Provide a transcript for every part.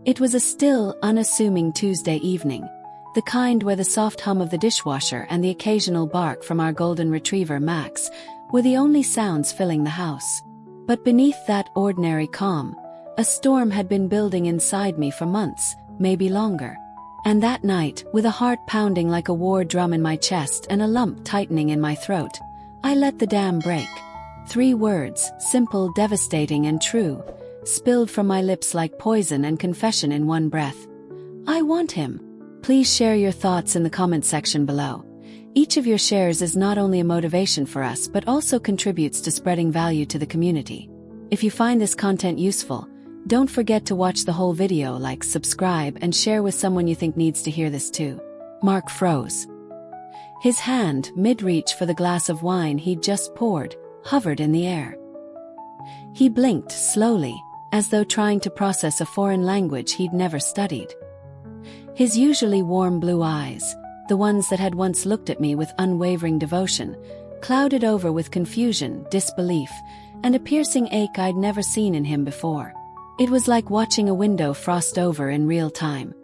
It was a still, unassuming Tuesday evening, the kind where the soft hum of the dishwasher and the occasional bark from our golden retriever Max were the only sounds filling the house. But beneath that ordinary calm, a storm had been building inside me for months, maybe longer. And that night, with a heart pounding like a war drum in my chest and a lump tightening in my throat, I let the dam break. 3 words, simple, devastating, and true, spilled from my lips like poison and confession in one breath. I want him. Please share your thoughts in the comment section below. Each of your shares is not only a motivation for us but also contributes to spreading value to the community. If you find this content useful, don't forget to watch the whole video, like, subscribe, and share with someone you think needs to hear this too. Mark froze. His hand, mid-reach for the glass of wine he'd just poured, hovered in the air. He blinked slowly, as though trying to process a foreign language he'd never studied. His usually warm blue eyes, the ones that had once looked at me with unwavering devotion, clouded over with confusion, disbelief, and a piercing ache I'd never seen in him before. It was like watching a window frost over in real time,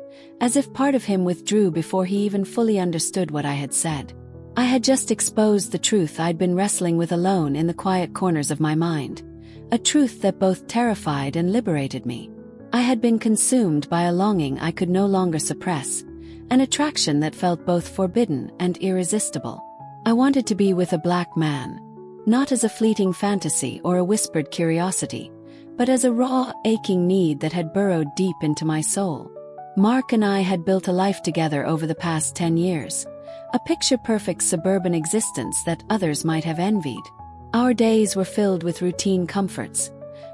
as if part of him withdrew before he even fully understood what I had said. I had just exposed the truth I'd been wrestling with alone in the quiet corners of my mind, a truth that both terrified and liberated me. I had been consumed by a longing I could no longer suppress, an attraction that felt both forbidden and irresistible. I wanted to be with a black man, not as a fleeting fantasy or a whispered curiosity, but as a raw, aching need that had burrowed deep into my soul. Mark and I had built a life together over the past 10 years, a picture-perfect suburban existence that others might have envied. Our days were filled with routine comforts: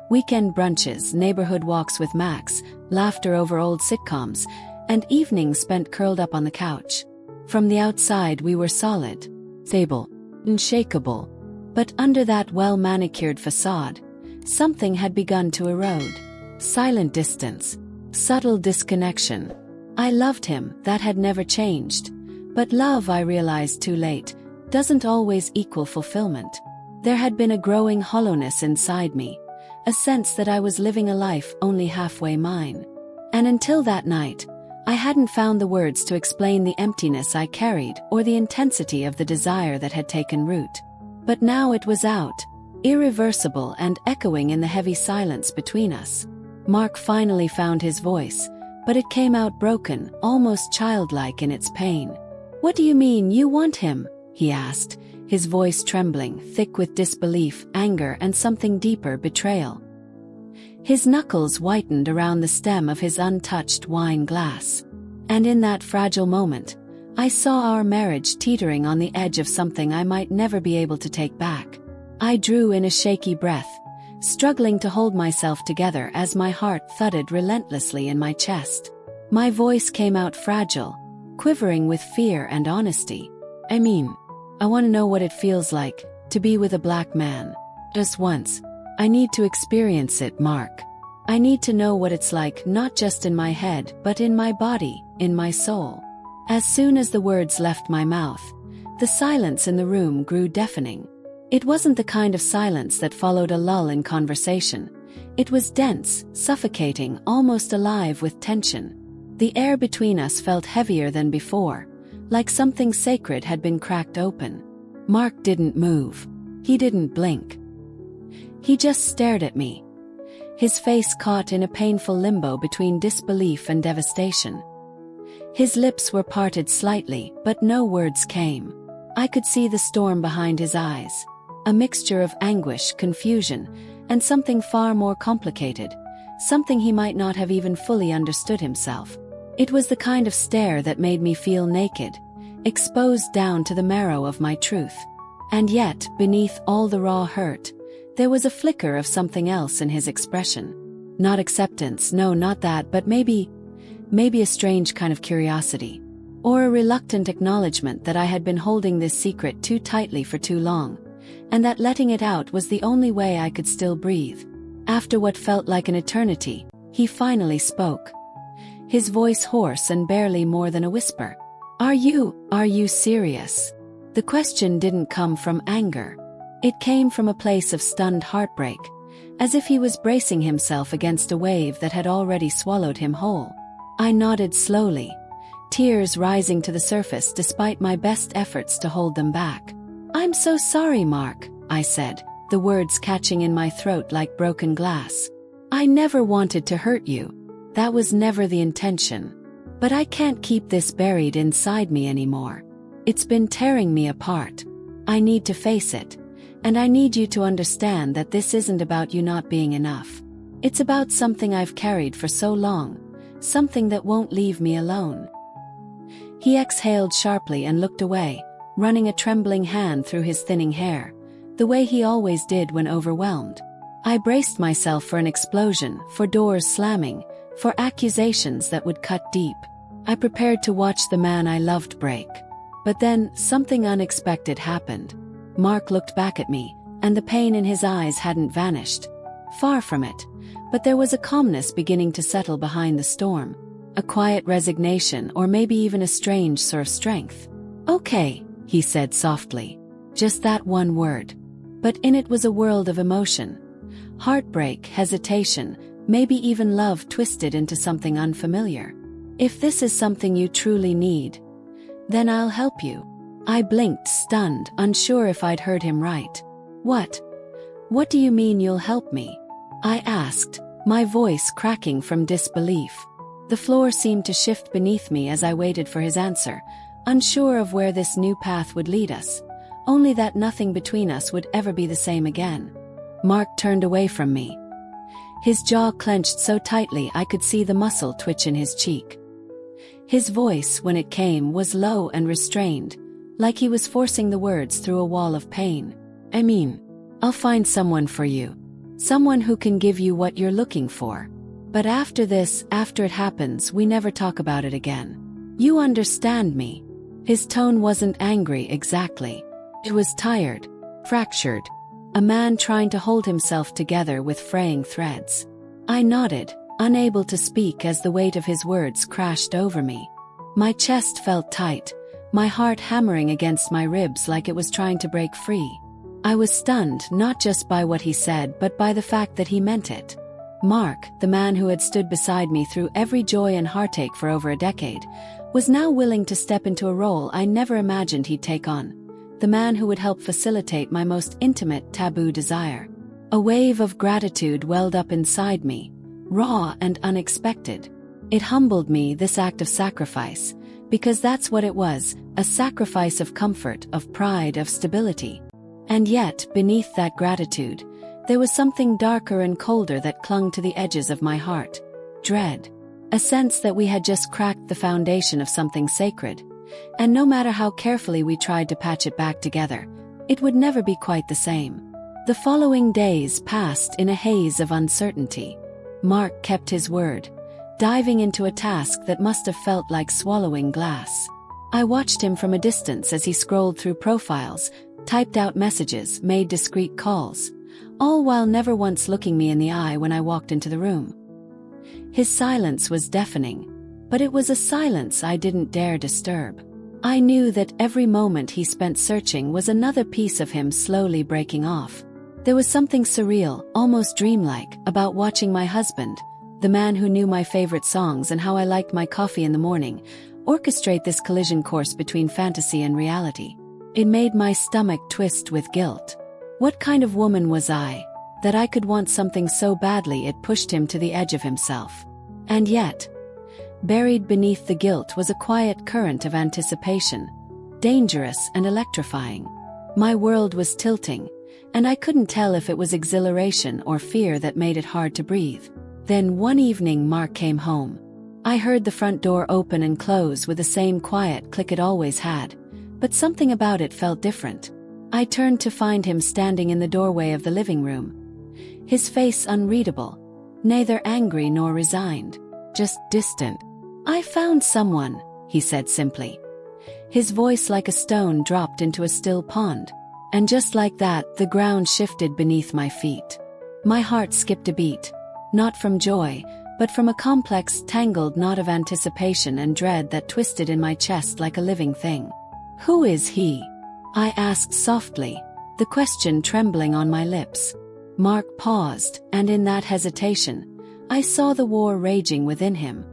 weekend brunches, neighborhood walks with Max, laughter over old sitcoms, and evenings spent curled up on the couch. From the outside we were solid, stable, unshakable. But under that well-manicured facade, something had begun to erode. Silent distance, subtle disconnection. I loved him, that had never changed. But love, I realized too late, doesn't always equal fulfillment. There had been a growing hollowness inside me, a sense that I was living a life only halfway mine. And until that night, I hadn't found the words to explain the emptiness I carried or the intensity of the desire that had taken root. But now it was out, irreversible and echoing in the heavy silence between us. Mark finally found his voice, but it came out broken, almost childlike in its pain. "What do you mean you want him?" he asked, his voice trembling, thick with disbelief, anger, and something deeper, betrayal. His knuckles whitened around the stem of his untouched wine glass. And in that fragile moment, I saw our marriage teetering on the edge of something I might never be able to take back. I drew in a shaky breath, struggling to hold myself together as my heart thudded relentlessly in my chest. My voice came out fragile, quivering with fear and honesty. "I mean, I want to know what it feels like to be with a black man. Just once. I need to experience it, Mark. I need to know what it's like, not just in my head, but in my body, in my soul." As soon as the words left my mouth, the silence in the room grew deafening. It wasn't the kind of silence that followed a lull in conversation. It was dense, suffocating, almost alive with tension. The air between us felt heavier than before, like something sacred had been cracked open. Mark didn't move. He didn't blink. He just stared at me, his face caught in a painful limbo between disbelief and devastation. His lips were parted slightly, but no words came. I could see the storm behind his eyes, a mixture of anguish, confusion, and something far more complicated, something he might not have even fully understood himself. It was the kind of stare that made me feel naked, exposed down to the marrow of my truth. And yet, beneath all the raw hurt, there was a flicker of something else in his expression. Not acceptance, no, not that, but maybe a strange kind of curiosity. Or a reluctant acknowledgement that I had been holding this secret too tightly for too long, and that letting it out was the only way I could still breathe. After what felt like an eternity, he finally spoke. His voice hoarse and barely more than a whisper. Are you serious?" The question didn't come from anger. It came from a place of stunned heartbreak, as if he was bracing himself against a wave that had already swallowed him whole. I nodded slowly, tears rising to the surface despite my best efforts to hold them back. "I'm so sorry, Mark," I said, the words catching in my throat like broken glass. "I never wanted to hurt you. That was never the intention. But I can't keep this buried inside me anymore. It's been tearing me apart. I need to face it. And I need you to understand that this isn't about you not being enough. It's about something I've carried for so long, something that won't leave me alone." He exhaled sharply and looked away, running a trembling hand through his thinning hair, the way he always did when overwhelmed. I braced myself for an explosion, for doors slamming, for accusations that would cut deep. I prepared to watch the man I loved break. But then, something unexpected happened. Mark looked back at me, and the pain in his eyes hadn't vanished. Far from it. But there was a calmness beginning to settle behind the storm. A quiet resignation, or maybe even a strange sort of strength. "Okay," he said softly. Just that one word. But in it was a world of emotion. Heartbreak, hesitation, maybe even love twisted into something unfamiliar. "If this is something you truly need, then I'll help you." I blinked, stunned, unsure if I'd heard him right. What do you mean you'll help me?" I asked, my voice cracking from disbelief. The floor seemed to shift beneath me as I waited for his answer, unsure of where this new path would lead us, only that nothing between us would ever be the same again. Mark turned away from me. His jaw clenched so tightly I could see the muscle twitch in his cheek. His voice, when it came, was low and restrained, like he was forcing the words through a wall of pain. "I mean, I'll find someone for you. Someone who can give you what you're looking for. But after this, after it happens, we never talk about it again. You understand me?" His tone wasn't angry exactly. It was tired, fractured. A man trying to hold himself together with fraying threads. I nodded, unable to speak as the weight of his words crashed over me. My chest felt tight, my heart hammering against my ribs like it was trying to break free. I was stunned not just by what he said but by the fact that he meant it. Mark, the man who had stood beside me through every joy and heartache for over a decade, was now willing to step into a role I never imagined he'd take on. The man who would help facilitate my most intimate taboo desire. A wave of gratitude welled up inside me, raw and unexpected. It humbled me, this act of sacrifice, because that's what it was, a sacrifice of comfort, of pride, of stability. And yet, beneath that gratitude, there was something darker and colder that clung to the edges of my heart. Dread. A sense that we had just cracked the foundation of something sacred, and no matter how carefully we tried to patch it back together, it would never be quite the same. The following days passed in a haze of uncertainty. Mark kept his word, diving into a task that must have felt like swallowing glass. I watched him from a distance as he scrolled through profiles, typed out messages, made discreet calls, all while never once looking me in the eye when I walked into the room. His silence was deafening, but it was a silence I didn't dare disturb. I knew that every moment he spent searching was another piece of him slowly breaking off. There was something surreal, almost dreamlike, about watching my husband, the man who knew my favorite songs and how I liked my coffee in the morning, orchestrate this collision course between fantasy and reality. It made my stomach twist with guilt. What kind of woman was I, that I could want something so badly it pushed him to the edge of himself? And yet, buried beneath the guilt was a quiet current of anticipation, dangerous and electrifying. My world was tilting, and I couldn't tell if it was exhilaration or fear that made it hard to breathe. Then one evening Mark came home. I heard the front door open and close with the same quiet click it always had, but something about it felt different. I turned to find him standing in the doorway of the living room. His face unreadable, neither angry nor resigned, just distant. "I found someone," he said simply. His voice like a stone dropped into a still pond. And just like that, the ground shifted beneath my feet. My heart skipped a beat, not from joy, but from a complex, tangled knot of anticipation and dread that twisted in my chest like a living thing. "Who is he?" I asked softly, the question trembling on my lips. Mark paused, and in that hesitation, I saw the war raging within him.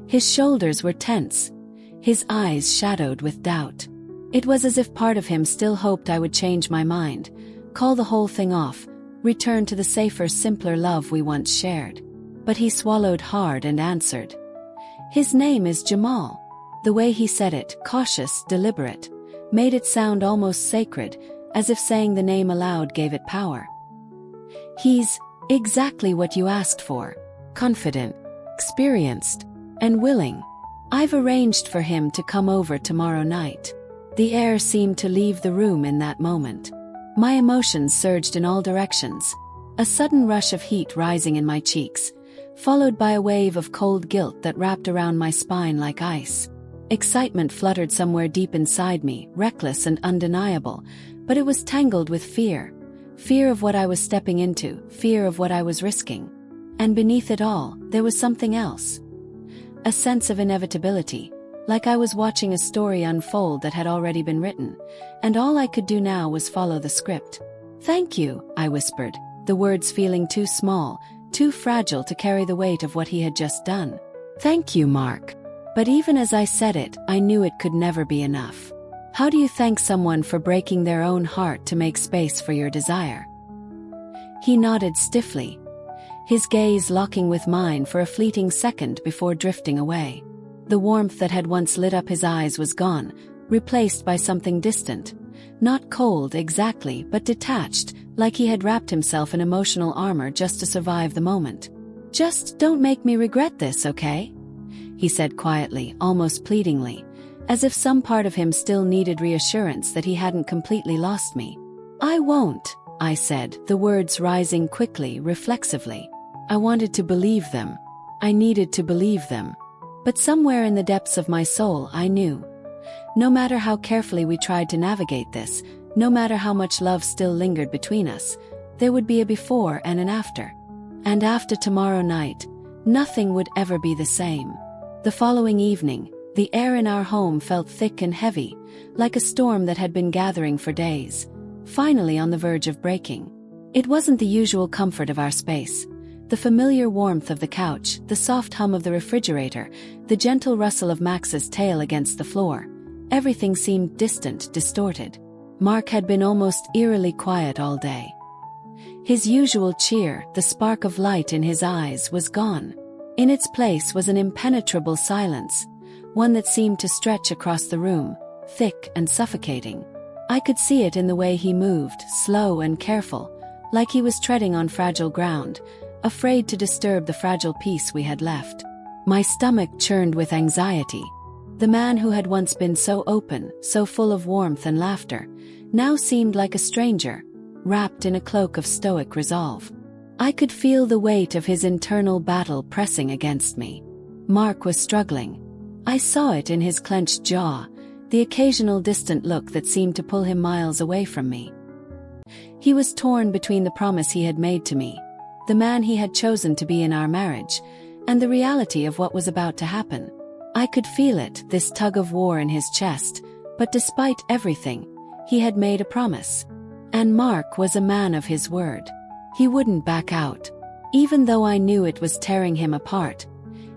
His shoulders were tense, his eyes shadowed with doubt. It was as if part of him still hoped I would change my mind, call the whole thing off, return to the safer, simpler love we once shared. But he swallowed hard and answered. His name is Jamal. The way he said it, cautious, deliberate, made it sound almost sacred, as if saying the name aloud gave it power. He's exactly what you asked for. Confident, experienced, and willing. I've arranged for him to come over tomorrow night. The air seemed to leave the room in that moment. My emotions surged in all directions, a sudden rush of heat rising in my cheeks, followed by a wave of cold guilt that wrapped around my spine like ice. Excitement fluttered somewhere deep inside me, reckless and undeniable, but it was tangled with fear. Fear of what I was stepping into, fear of what I was risking. And beneath it all, there was something else. A sense of inevitability, like I was watching a story unfold that had already been written, and all I could do now was follow the script. "Thank you," I whispered, the words feeling too small, too fragile to carry the weight of what he had just done. "Thank you, Mark." But even as I said it, I knew it could never be enough. How do you thank someone for breaking their own heart to make space for your desire? He nodded stiffly, his gaze locking with mine for a fleeting second before drifting away. The warmth that had once lit up his eyes was gone, replaced by something distant. Not cold exactly, but detached, like he had wrapped himself in emotional armor just to survive the moment. "Just don't make me regret this, okay?" he said quietly, almost pleadingly, as if some part of him still needed reassurance that he hadn't completely lost me. "I won't," I said, the words rising quickly, reflexively. I wanted to believe them. I needed to believe them. But somewhere in the depths of my soul I knew. No matter how carefully we tried to navigate this, no matter how much love still lingered between us, there would be a before and an after. And after tomorrow night, nothing would ever be the same. The following evening, the air in our home felt thick and heavy, like a storm that had been gathering for days, finally on the verge of breaking. It wasn't the usual comfort of our space. The familiar warmth of the couch, the soft hum of the refrigerator, the gentle rustle of Max's tail against the floor. Everything seemed distant, distorted. Mark had been almost eerily quiet all day. His usual cheer, the spark of light in his eyes, was gone. In its place was an impenetrable silence, one that seemed to stretch across the room, thick and suffocating. I could see it in the way he moved, slow and careful, like he was treading on fragile ground, afraid to disturb the fragile peace we had left. My stomach churned with anxiety. The man who had once been so open, so full of warmth and laughter, now seemed like a stranger, wrapped in a cloak of stoic resolve. I could feel the weight of his internal battle pressing against me. Mark was struggling. I saw it in his clenched jaw, the occasional distant look that seemed to pull him miles away from me. He was torn between the promise he had made to me, the man he had chosen to be in our marriage, and the reality of what was about to happen. I could feel it, this tug of war in his chest, but despite everything, he had made a promise. And Mark was a man of his word. He wouldn't back out. Even though I knew it was tearing him apart,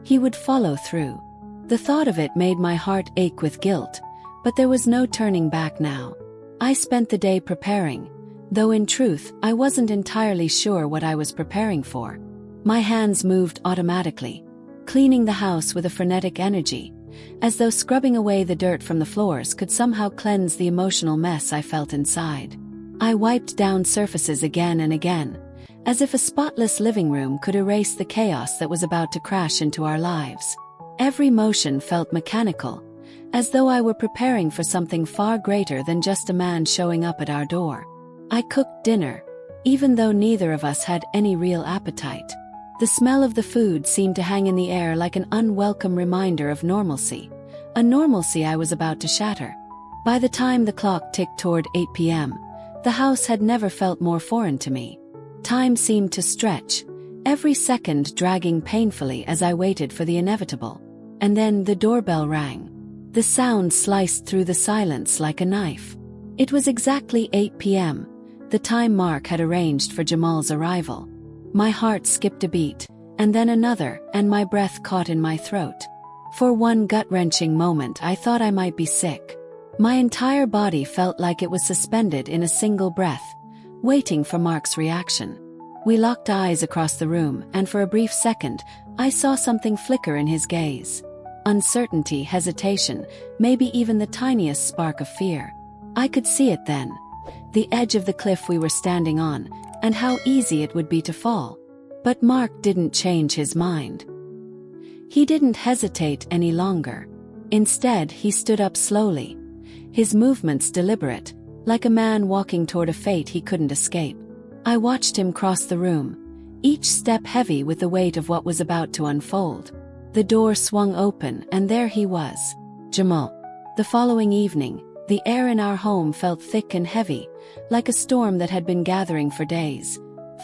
he would follow through. The thought of it made my heart ache with guilt, but there was no turning back now. I spent the day preparing, though in truth I wasn't entirely sure what I was preparing for. My hands moved automatically, cleaning the house with a frenetic energy, as though scrubbing away the dirt from the floors could somehow cleanse the emotional mess I felt inside. I wiped down surfaces again and again, as if a spotless living room could erase the chaos that was about to crash into our lives. Every motion felt mechanical, as though I were preparing for something far greater than just a man showing up at our door. I cooked dinner, even though neither of us had any real appetite. The smell of the food seemed to hang in the air like an unwelcome reminder of normalcy, a normalcy I was about to shatter. By the time the clock ticked toward 8 p.m., the house had never felt more foreign to me. Time seemed to stretch, every second dragging painfully as I waited for the inevitable. And then the doorbell rang. The sound sliced through the silence like a knife. It was exactly 8 p.m., the time Mark had arranged for Jamal's arrival. My heart skipped a beat, and then another, and my breath caught in my throat. For one gut-wrenching moment I thought I might be sick. My entire body felt like it was suspended in a single breath, waiting for Mark's reaction. We locked eyes across the room, and for a brief second, I saw something flicker in his gaze. Uncertainty, hesitation, maybe even the tiniest spark of fear. I could see it then. The edge of the cliff we were standing on, and how easy it would be to fall. But Mark didn't change his mind. He didn't hesitate any longer. Instead, he stood up slowly, his movements deliberate, like a man walking toward a fate he couldn't escape. I watched him cross the room, each step heavy with the weight of what was about to unfold. The door swung open, and there he was, Jamal. The following evening, the air in our home felt thick and heavy, like a storm that had been gathering for days,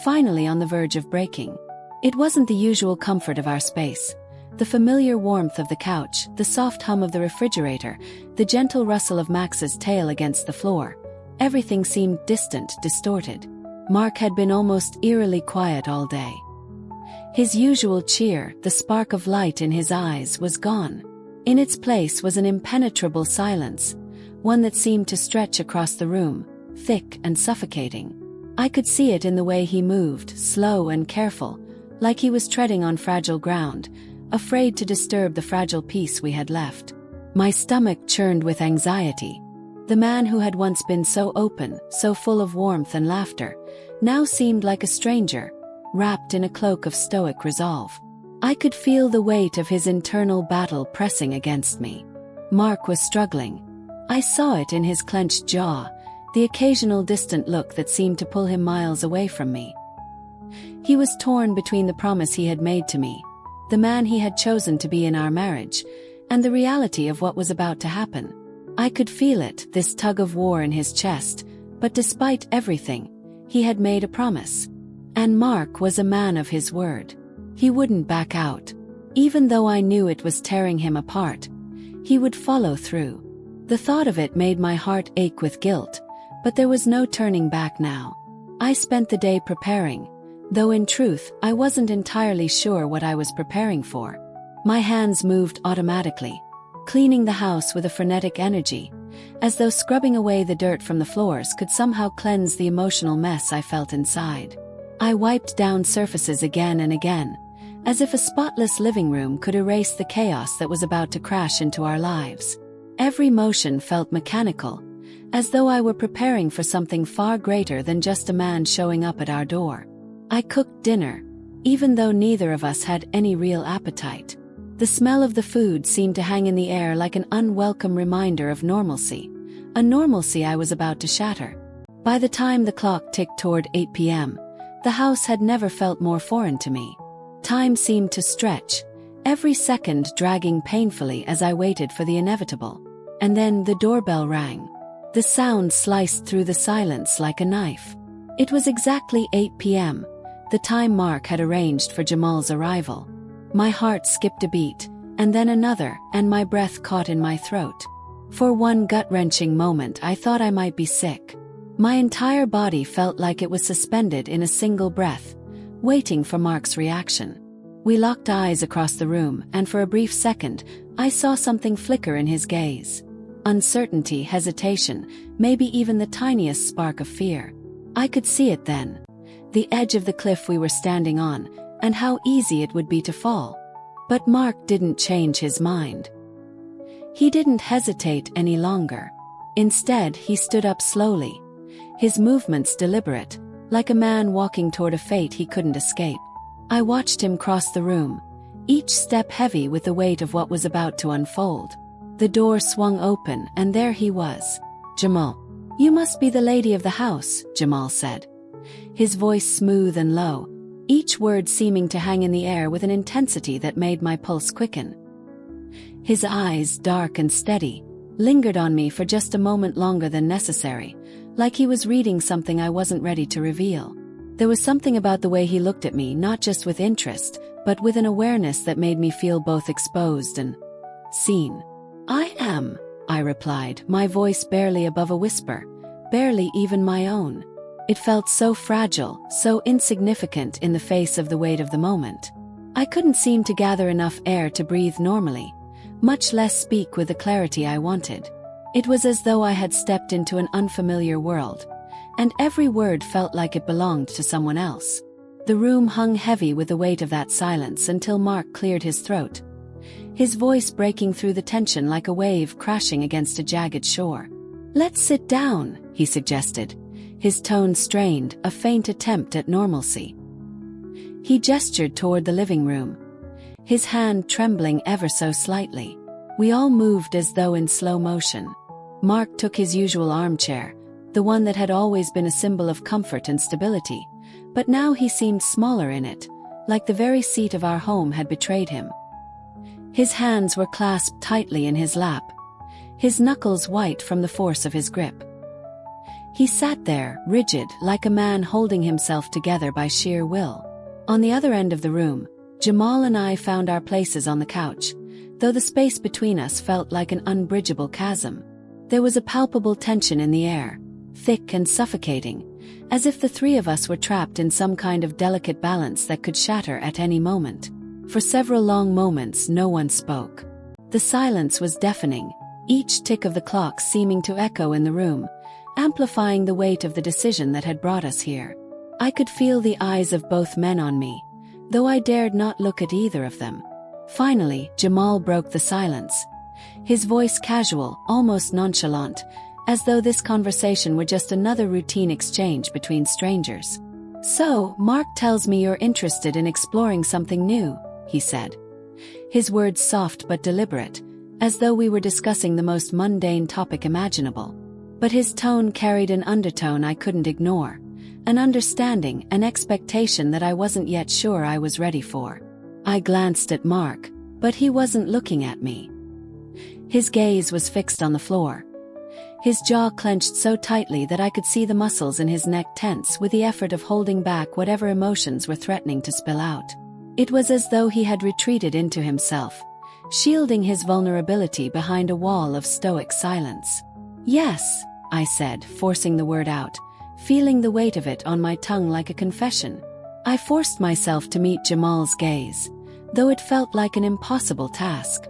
finally on the verge of breaking. It wasn't the usual comfort of our space. The familiar warmth of the couch, the soft hum of the refrigerator, the gentle rustle of Max's tail against the floor. Everything seemed distant, distorted. Mark had been almost eerily quiet all day. His usual cheer, the spark of light in his eyes, was gone. In its place was an impenetrable silence, one that seemed to stretch across the room, thick and suffocating. I could see it in the way he moved, slow and careful, like he was treading on fragile ground, afraid to disturb the fragile peace we had left. My stomach churned with anxiety. The man who had once been so open, so full of warmth and laughter, now seemed like a stranger, wrapped in a cloak of stoic resolve. I could feel the weight of his internal battle pressing against me. Mark was struggling. I saw it in his clenched jaw, the occasional distant look that seemed to pull him miles away from me. He was torn between the promise he had made to me, the man he had chosen to be in our marriage, and the reality of what was about to happen. I could feel it, this tug of war in his chest, but despite everything, he had made a promise. And Mark was a man of his word. He wouldn't back out. Even though I knew it was tearing him apart, he would follow through. The thought of it made my heart ache with guilt, but there was no turning back now. I spent the day preparing, though in truth, I wasn't entirely sure what I was preparing for. My hands moved automatically, cleaning the house with a frenetic energy, as though scrubbing away the dirt from the floors could somehow cleanse the emotional mess I felt inside. I wiped down surfaces again and again, as if a spotless living room could erase the chaos that was about to crash into our lives. Every motion felt mechanical, as though I were preparing for something far greater than just a man showing up at our door. I cooked dinner, even though neither of us had any real appetite. The smell of the food seemed to hang in the air like an unwelcome reminder of normalcy, a normalcy I was about to shatter. By the time the clock ticked toward 8 p.m., the house had never felt more foreign to me. Time seemed to stretch, every second dragging painfully as I waited for the inevitable. And then the doorbell rang. The sound sliced through the silence like a knife. It was exactly 8 p.m., the time Mark had arranged for Jamal's arrival. My heart skipped a beat, and then another, and my breath caught in my throat. For one gut-wrenching moment I thought I might be sick. My entire body felt like it was suspended in a single breath, waiting for Mark's reaction. We locked eyes across the room, and for a brief second, I saw something flicker in his gaze. Uncertainty, hesitation, maybe even the tiniest spark of fear. I could see it then. The edge of the cliff we were standing on, and how easy it would be to fall. But Mark didn't change his mind. He didn't hesitate any longer. Instead, he stood up slowly, his movements deliberate, like a man walking toward a fate he couldn't escape. I watched him cross the room, each step heavy with the weight of what was about to unfold. The door swung open, and there he was, Jamal. "You must be the lady of the house," Jamal said, his voice smooth and low, each word seeming to hang in the air with an intensity that made my pulse quicken. His eyes, dark and steady, lingered on me for just a moment longer than necessary, like he was reading something I wasn't ready to reveal. There was something about the way he looked at me, not just with interest, but with an awareness that made me feel both exposed and seen. "I am," I replied, my voice barely above a whisper, barely even my own. It felt so fragile, so insignificant in the face of the weight of the moment. I couldn't seem to gather enough air to breathe normally, much less speak with the clarity I wanted. It was as though I had stepped into an unfamiliar world, and every word felt like it belonged to someone else. The room hung heavy with the weight of that silence until Mark cleared his throat, his voice breaking through the tension like a wave crashing against a jagged shore. "Let's sit down," he suggested, his tone strained, a faint attempt at normalcy. He gestured toward the living room, his hand trembling ever so slightly. We all moved as though in slow motion. Mark took his usual armchair, the one that had always been a symbol of comfort and stability, but now he seemed smaller in it, like the very seat of our home had betrayed him. His hands were clasped tightly in his lap, his knuckles white from the force of his grip. He sat there, rigid, like a man holding himself together by sheer will. On the other end of the room, Jamal and I found our places on the couch, though the space between us felt like an unbridgeable chasm. There was a palpable tension in the air, thick and suffocating, as if the three of us were trapped in some kind of delicate balance that could shatter at any moment. For several long moments no one spoke. The silence was deafening, each tick of the clock seeming to echo in the room, amplifying the weight of the decision that had brought us here. I could feel the eyes of both men on me, though I dared not look at either of them. Finally, Jamal broke the silence, his voice casual, almost nonchalant, as though this conversation were just another routine exchange between strangers. "So, Mark tells me you're interested in exploring something new," he said. His words soft but deliberate, as though we were discussing the most mundane topic imaginable. But his tone carried an undertone I couldn't ignore, an understanding, an expectation that I wasn't yet sure I was ready for. I glanced at Mark, but he wasn't looking at me. His gaze was fixed on the floor, his jaw clenched so tightly that I could see the muscles in his neck tense with the effort of holding back whatever emotions were threatening to spill out. It was as though he had retreated into himself, shielding his vulnerability behind a wall of stoic silence. "Yes," I said, forcing the word out, feeling the weight of it on my tongue like a confession. I forced myself to meet Jamal's gaze, though it felt like an impossible task.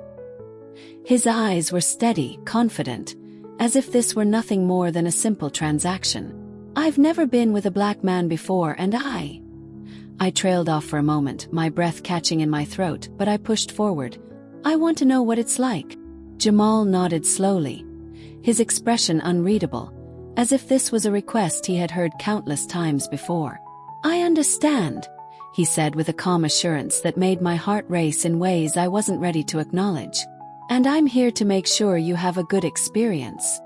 His eyes were steady, confident, as if this were nothing more than a simple transaction. "I've never been with a black man before and I trailed off for a moment, my breath catching in my throat, but I pushed forward. "I want to know what it's like." Jamal nodded slowly, his expression unreadable, as if this was a request he had heard countless times before. "I understand," he said with a calm assurance that made my heart race in ways I wasn't ready to acknowledge. "And I'm here to make sure you have a good experience."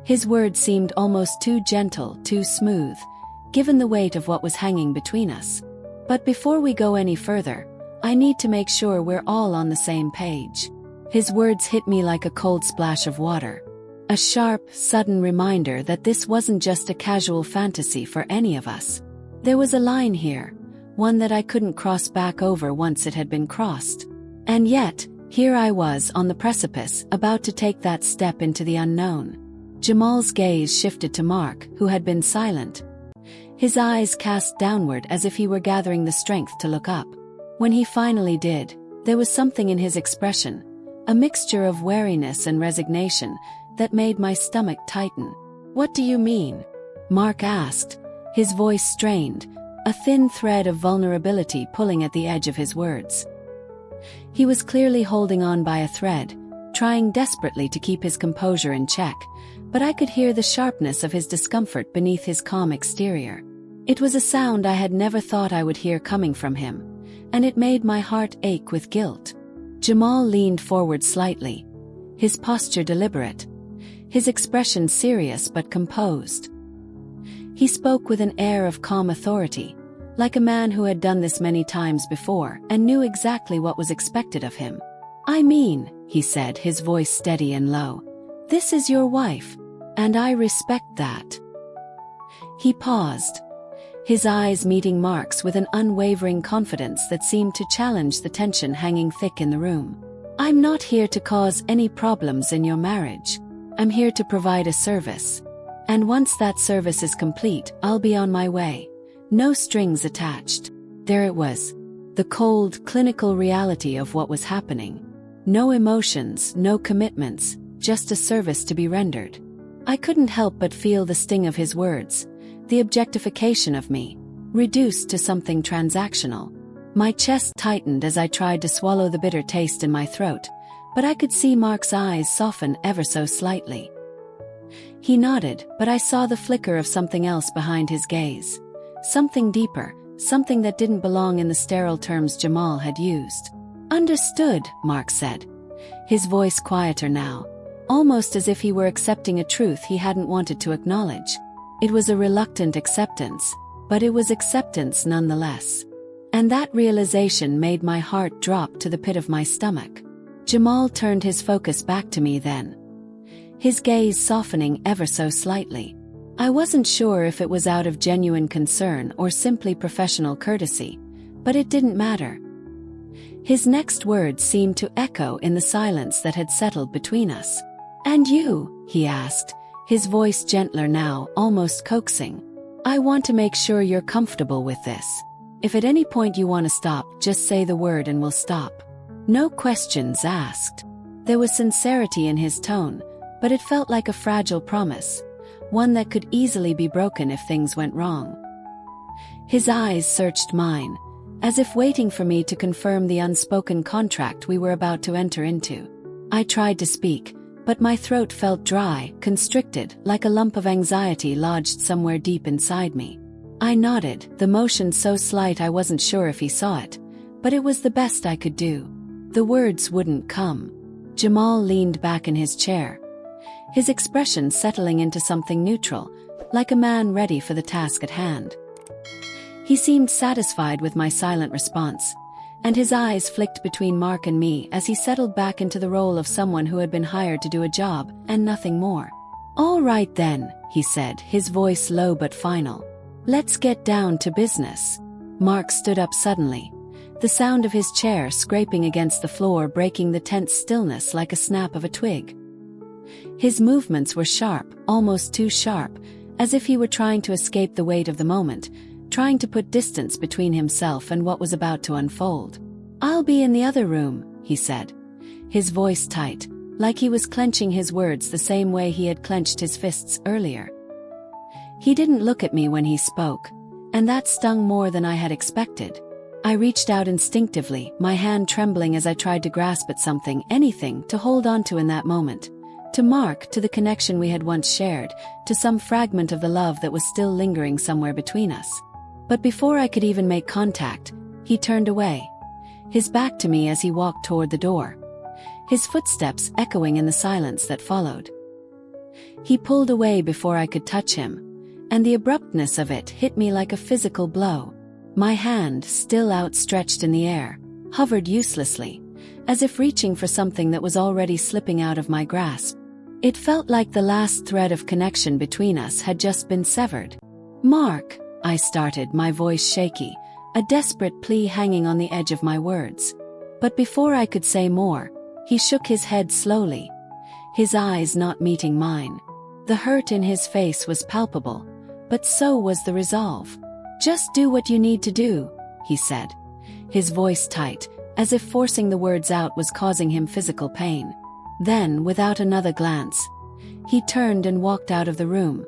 His words seemed almost too gentle, too smooth, given the weight of what was hanging between us. "But before we go any further, I need to make sure we're all on the same page." His words hit me like a cold splash of water, a sharp, sudden reminder that this wasn't just a casual fantasy for any of us. There was a line here, one that I couldn't cross back over once it had been crossed. And yet, here I was on the precipice, about to take that step into the unknown. Jamal's gaze shifted to Mark, who had been silent, his eyes cast downward as if he were gathering the strength to look up. When he finally did, there was something in his expression, a mixture of wariness and resignation, that made my stomach tighten. "What do you mean?" Mark asked, his voice strained, a thin thread of vulnerability pulling at the edge of his words. He was clearly holding on by a thread, trying desperately to keep his composure in check, but I could hear the sharpness of his discomfort beneath his calm exterior. It was a sound I had never thought I would hear coming from him, and it made my heart ache with guilt. Jamal leaned forward slightly, his posture deliberate, his expression serious but composed. He spoke with an air of calm authority, like a man who had done this many times before and knew exactly what was expected of him. "I mean," he said, his voice steady and low, "this is your wife, and I respect that." He paused, his eyes meeting Mark's with an unwavering confidence that seemed to challenge the tension hanging thick in the room. "I'm not here to cause any problems in your marriage. I'm here to provide a service. And once that service is complete, I'll be on my way. No strings attached. There it was. The cold, clinical reality of what was happening. No emotions, no commitments, just a service to be rendered. I couldn't help but feel the sting of his words, the objectification of me, reduced to something transactional. My chest tightened as I tried to swallow the bitter taste in my throat, but I could see Mark's eyes soften ever so slightly. He nodded, but I saw the flicker of something else behind his gaze. Something deeper, something that didn't belong in the sterile terms Jamal had used. "Understood," Mark said, his voice quieter now, almost as if he were accepting a truth he hadn't wanted to acknowledge. It was a reluctant acceptance, but it was acceptance nonetheless. And that realization made my heart drop to the pit of my stomach. Jamal turned his focus back to me then, his gaze softening ever so slightly. I wasn't sure if it was out of genuine concern or simply professional courtesy, but it didn't matter. His next words seemed to echo in the silence that had settled between us. "And you?" he asked, his voice gentler now, almost coaxing. "I want to make sure you're comfortable with this. If at any point you want to stop, just say the word and we'll stop. No questions asked." There was sincerity in his tone, but it felt like a fragile promise, one that could easily be broken if things went wrong. His eyes searched mine, as if waiting for me to confirm the unspoken contract we were about to enter into. I tried to speak, but my throat felt dry, constricted, like a lump of anxiety lodged somewhere deep inside me. I nodded, the motion so slight I wasn't sure if he saw it, but it was the best I could do. The words wouldn't come. Jamal leaned back in his chair, his expression settling into something neutral, like a man ready for the task at hand. He seemed satisfied with my silent response, and his eyes flicked between Mark and me as he settled back into the role of someone who had been hired to do a job, and nothing more. "All right then," he said, his voice low but final. "Let's get down to business." Mark stood up suddenly, the sound of his chair scraping against the floor breaking the tense stillness like a snap of a twig. His movements were sharp, almost too sharp, as if he were trying to escape the weight of the moment, trying to put distance between himself and what was about to unfold. "I'll be in the other room," he said, his voice tight, like he was clenching his words the same way he had clenched his fists earlier. He didn't look at me when he spoke, and that stung more than I had expected. I reached out instinctively, my hand trembling as I tried to grasp at something, anything, to hold onto in that moment. To Mark, to the connection we had once shared, to some fragment of the love that was still lingering somewhere between us. But before I could even make contact, he turned away, his back to me as he walked toward the door, his footsteps echoing in the silence that followed. He pulled away before I could touch him, and the abruptness of it hit me like a physical blow. My hand, still outstretched in the air, hovered uselessly, as if reaching for something that was already slipping out of my grasp. It felt like the last thread of connection between us had just been severed. "Mark," I started, my voice shaky, a desperate plea hanging on the edge of my words. But before I could say more, he shook his head slowly, his eyes not meeting mine. The hurt in his face was palpable, but so was the resolve. "Just do what you need to do," he said, his voice tight, as if forcing the words out was causing him physical pain. Then, without another glance, he turned and walked out of the room,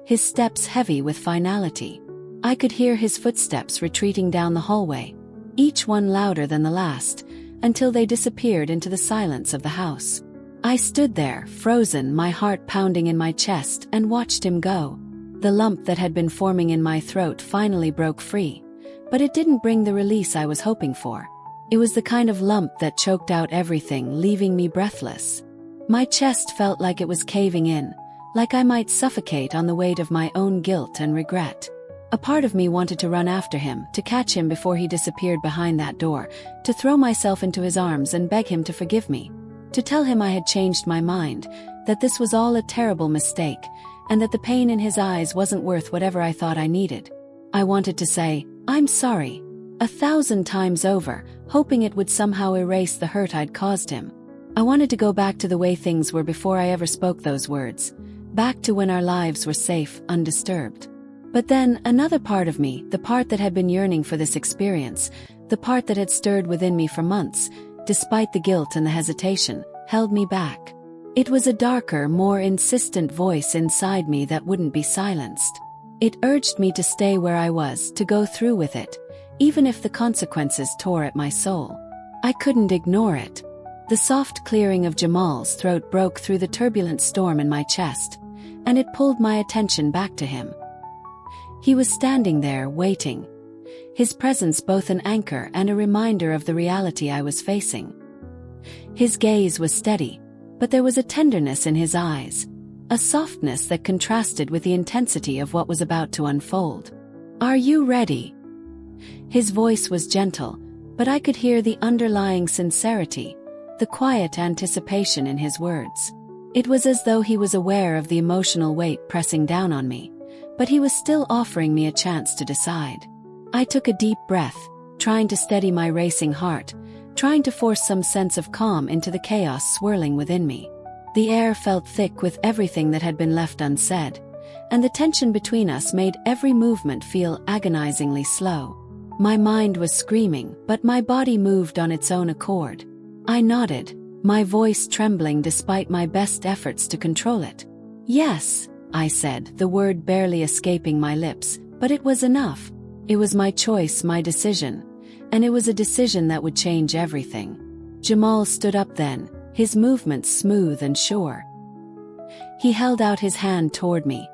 his steps heavy with finality. I could hear his footsteps retreating down the hallway, each one louder than the last, until they disappeared into the silence of the house. I stood there, frozen, my heart pounding in my chest, and watched him go. The lump that had been forming in my throat finally broke free, but it didn't bring the release I was hoping for. It was the kind of lump that choked out everything, leaving me breathless. My chest felt like it was caving in, like I might suffocate on the weight of my own guilt and regret. A part of me wanted to run after him, to catch him before he disappeared behind that door, to throw myself into his arms and beg him to forgive me, to tell him I had changed my mind, that this was all a terrible mistake, and that the pain in his eyes wasn't worth whatever I thought I needed. I wanted to say, "I'm sorry," 1,000 times over, hoping it would somehow erase the hurt I'd caused him. I wanted to go back to the way things were before I ever spoke those words, back to when our lives were safe, undisturbed. But then, another part of me, the part that had been yearning for this experience, the part that had stirred within me for months, despite the guilt and the hesitation, held me back. It was a darker, more insistent voice inside me that wouldn't be silenced. It urged me to stay where I was, to go through with it, even if the consequences tore at my soul. I couldn't ignore it. The soft clearing of Jamal's throat broke through the turbulent storm in my chest, and it pulled my attention back to him. He was standing there, waiting. His presence both an anchor and a reminder of the reality I was facing. His gaze was steady, but there was a tenderness in his eyes, a softness that contrasted with the intensity of what was about to unfold. "Are you ready?" His voice was gentle, but I could hear the underlying sincerity, the quiet anticipation in his words. It was as though he was aware of the emotional weight pressing down on me, but he was still offering me a chance to decide. I took a deep breath, trying to steady my racing heart, trying to force some sense of calm into the chaos swirling within me. The air felt thick with everything that had been left unsaid, and the tension between us made every movement feel agonizingly slow. My mind was screaming, but my body moved on its own accord. I nodded, my voice trembling despite my best efforts to control it. "Yes," I said, the word barely escaping my lips, but it was enough. It was my choice, my decision, and it was a decision that would change everything. Jamal stood up then, his movements smooth and sure. He held out his hand toward me,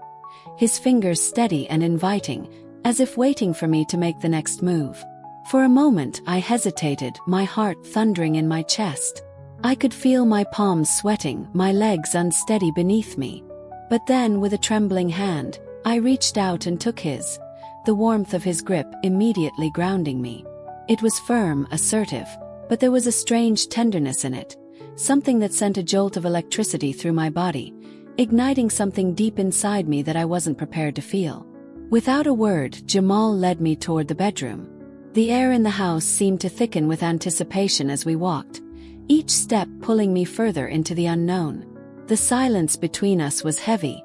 his fingers steady and inviting, as if waiting for me to make the next move. For a moment I hesitated, my heart thundering in my chest. I could feel my palms sweating, my legs unsteady beneath me. But then, with a trembling hand, I reached out and took his, the warmth of his grip immediately grounding me. It was firm, assertive, but there was a strange tenderness in it, something that sent a jolt of electricity through my body, igniting something deep inside me that I wasn't prepared to feel. Without a word, Jamal led me toward the bedroom. The air in the house seemed to thicken with anticipation as we walked, each step pulling me further into the unknown. The silence between us was heavy,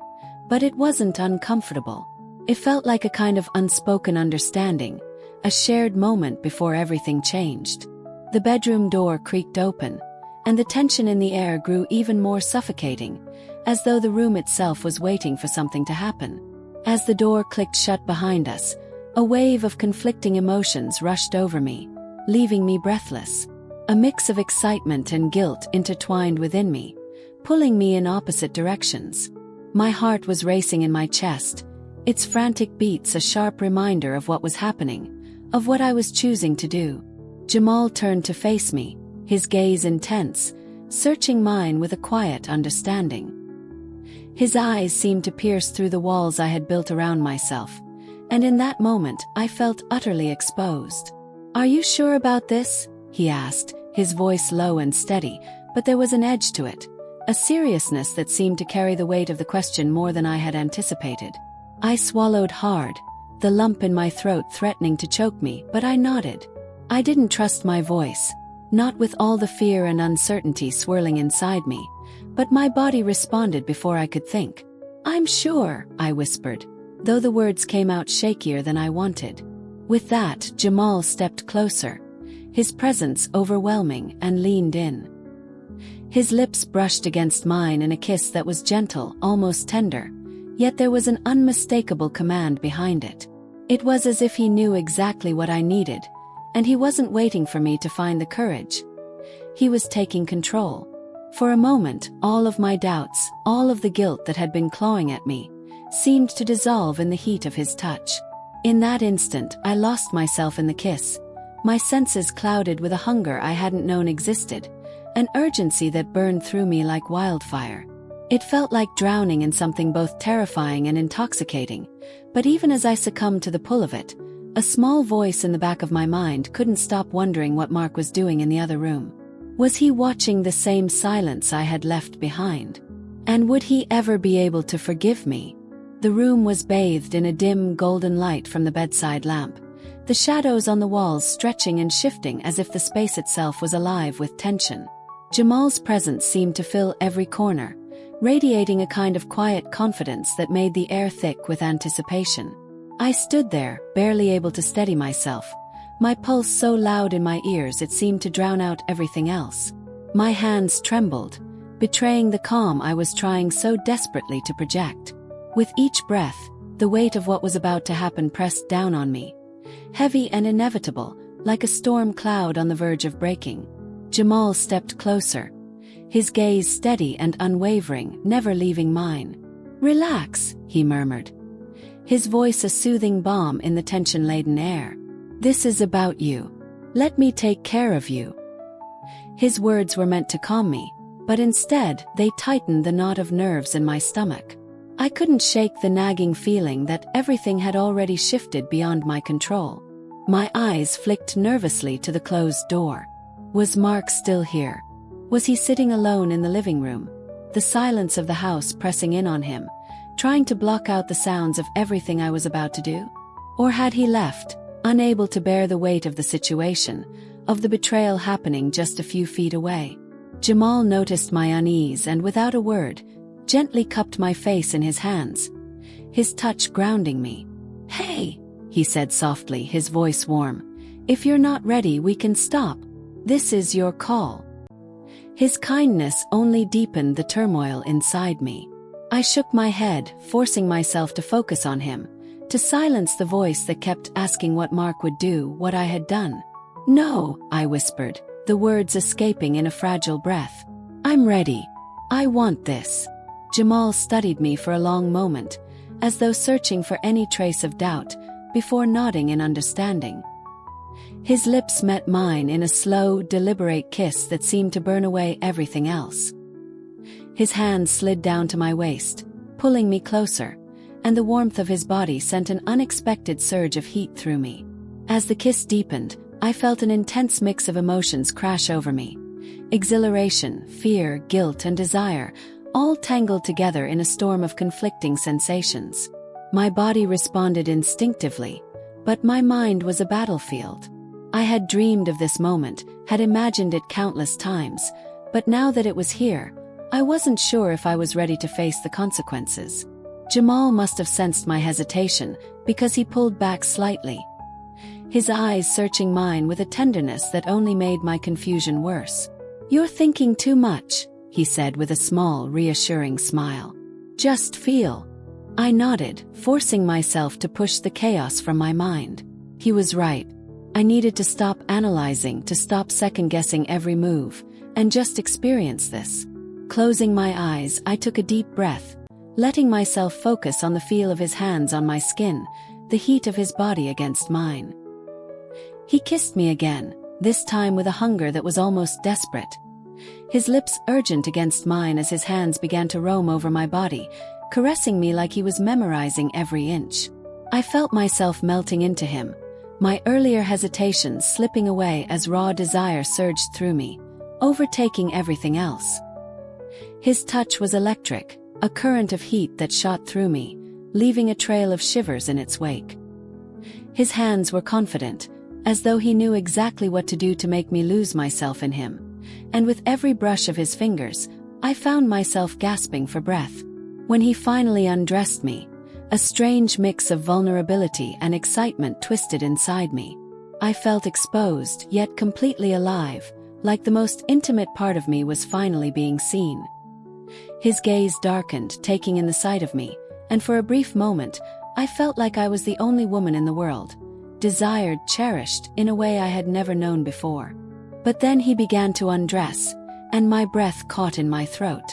but it wasn't uncomfortable. It felt like a kind of unspoken understanding, a shared moment before everything changed. The bedroom door creaked open, and the tension in the air grew even more suffocating, as though the room itself was waiting for something to happen. As the door clicked shut behind us, a wave of conflicting emotions rushed over me, leaving me breathless. A mix of excitement and guilt intertwined within me, pulling me in opposite directions. My heart was racing in my chest, its frantic beats a sharp reminder of what was happening, of what I was choosing to do. Jamal turned to face me, his gaze intense, searching mine with a quiet understanding. His eyes seemed to pierce through the walls I had built around myself, and in that moment I felt utterly exposed. "Are you sure about this?" he asked, his voice low and steady, but there was an edge to it, a seriousness that seemed to carry the weight of the question more than I had anticipated. I swallowed hard, the lump in my throat threatening to choke me, but I nodded. I didn't trust my voice, not with all the fear and uncertainty swirling inside me, but my body responded before I could think. "I'm sure," I whispered, though the words came out shakier than I wanted. With that, Jamal stepped closer, his presence overwhelming, and leaned in. His lips brushed against mine in a kiss that was gentle, almost tender, yet there was an unmistakable command behind it. It was as if he knew exactly what I needed, and he wasn't waiting for me to find the courage. He was taking control. For a moment, all of my doubts, all of the guilt that had been clawing at me, seemed to dissolve in the heat of his touch. In that instant, I lost myself in the kiss, my senses clouded with a hunger I hadn't known existed, an urgency that burned through me like wildfire. It felt like drowning in something both terrifying and intoxicating, but even as I succumbed to the pull of it, a small voice in the back of my mind couldn't stop wondering what Mark was doing in the other room. Was he watching the same silence I had left behind? And would he ever be able to forgive me? The room was bathed in a dim golden light from the bedside lamp, the shadows on the walls stretching and shifting as if the space itself was alive with tension. Jamal's presence seemed to fill every corner, radiating a kind of quiet confidence that made the air thick with anticipation. I stood there, barely able to steady myself, my pulse so loud in my ears it seemed to drown out everything else. My hands trembled, betraying the calm I was trying so desperately to project. With each breath, the weight of what was about to happen pressed down on me, heavy and inevitable, like a storm cloud on the verge of breaking. Jamal stepped closer, his gaze steady and unwavering, never leaving mine. "Relax," he murmured, his voice a soothing balm in the tension-laden air. "This is about you. Let me take care of you." His words were meant to calm me, but instead they tightened the knot of nerves in my stomach. I couldn't shake the nagging feeling that everything had already shifted beyond my control. My eyes flicked nervously to the closed door. Was Mark still here? Was he sitting alone in the living room, the silence of the house pressing in on him, trying to block out the sounds of everything I was about to do? Or had he left, unable to bear the weight of the situation, of the betrayal happening just a few feet away? Jamal noticed my unease and without a word, gently cupped my face in his hands, his touch grounding me. "Hey," he said softly, his voice warm. "If you're not ready, we can stop. This is your call." His kindness only deepened the turmoil inside me. I shook my head, forcing myself to focus on him, to silence the voice that kept asking what Mark would do, what I had done. "No," I whispered, the words escaping in a fragile breath. "I'm ready. I want this." Jamal studied me for a long moment, as though searching for any trace of doubt, before nodding in understanding. His lips met mine in a slow, deliberate kiss that seemed to burn away everything else. His hands slid down to my waist, pulling me closer, and the warmth of his body sent an unexpected surge of heat through me. As the kiss deepened, I felt an intense mix of emotions crash over me. Exhilaration, fear, guilt, and desire, all tangled together in a storm of conflicting sensations. My body responded instinctively, but my mind was a battlefield. I had dreamed of this moment, had imagined it countless times, but now that it was here, I wasn't sure if I was ready to face the consequences. Jamal must have sensed my hesitation, because he pulled back slightly, his eyes searching mine with a tenderness that only made my confusion worse. "You're thinking too much," he said with a small, reassuring smile. "Just feel." I nodded, forcing myself to push the chaos from my mind. He was right. I needed to stop analyzing, to stop second-guessing every move, and just experience this. Closing my eyes, I took a deep breath, letting myself focus on the feel of his hands on my skin, the heat of his body against mine. He kissed me again, this time with a hunger that was almost desperate. His lips urgent against mine as his hands began to roam over my body, caressing me like he was memorizing every inch. I felt myself melting into him, my earlier hesitations slipping away as raw desire surged through me, overtaking everything else. His touch was electric, a current of heat that shot through me, leaving a trail of shivers in its wake. His hands were confident, as though he knew exactly what to do to make me lose myself in him, and with every brush of his fingers, I found myself gasping for breath. When he finally undressed me, a strange mix of vulnerability and excitement twisted inside me. I felt exposed, yet completely alive, like the most intimate part of me was finally being seen. His gaze darkened, taking in the sight of me, and for a brief moment, I felt like I was the only woman in the world, desired, cherished, in a way I had never known before. But then he began to undress, and my breath caught in my throat.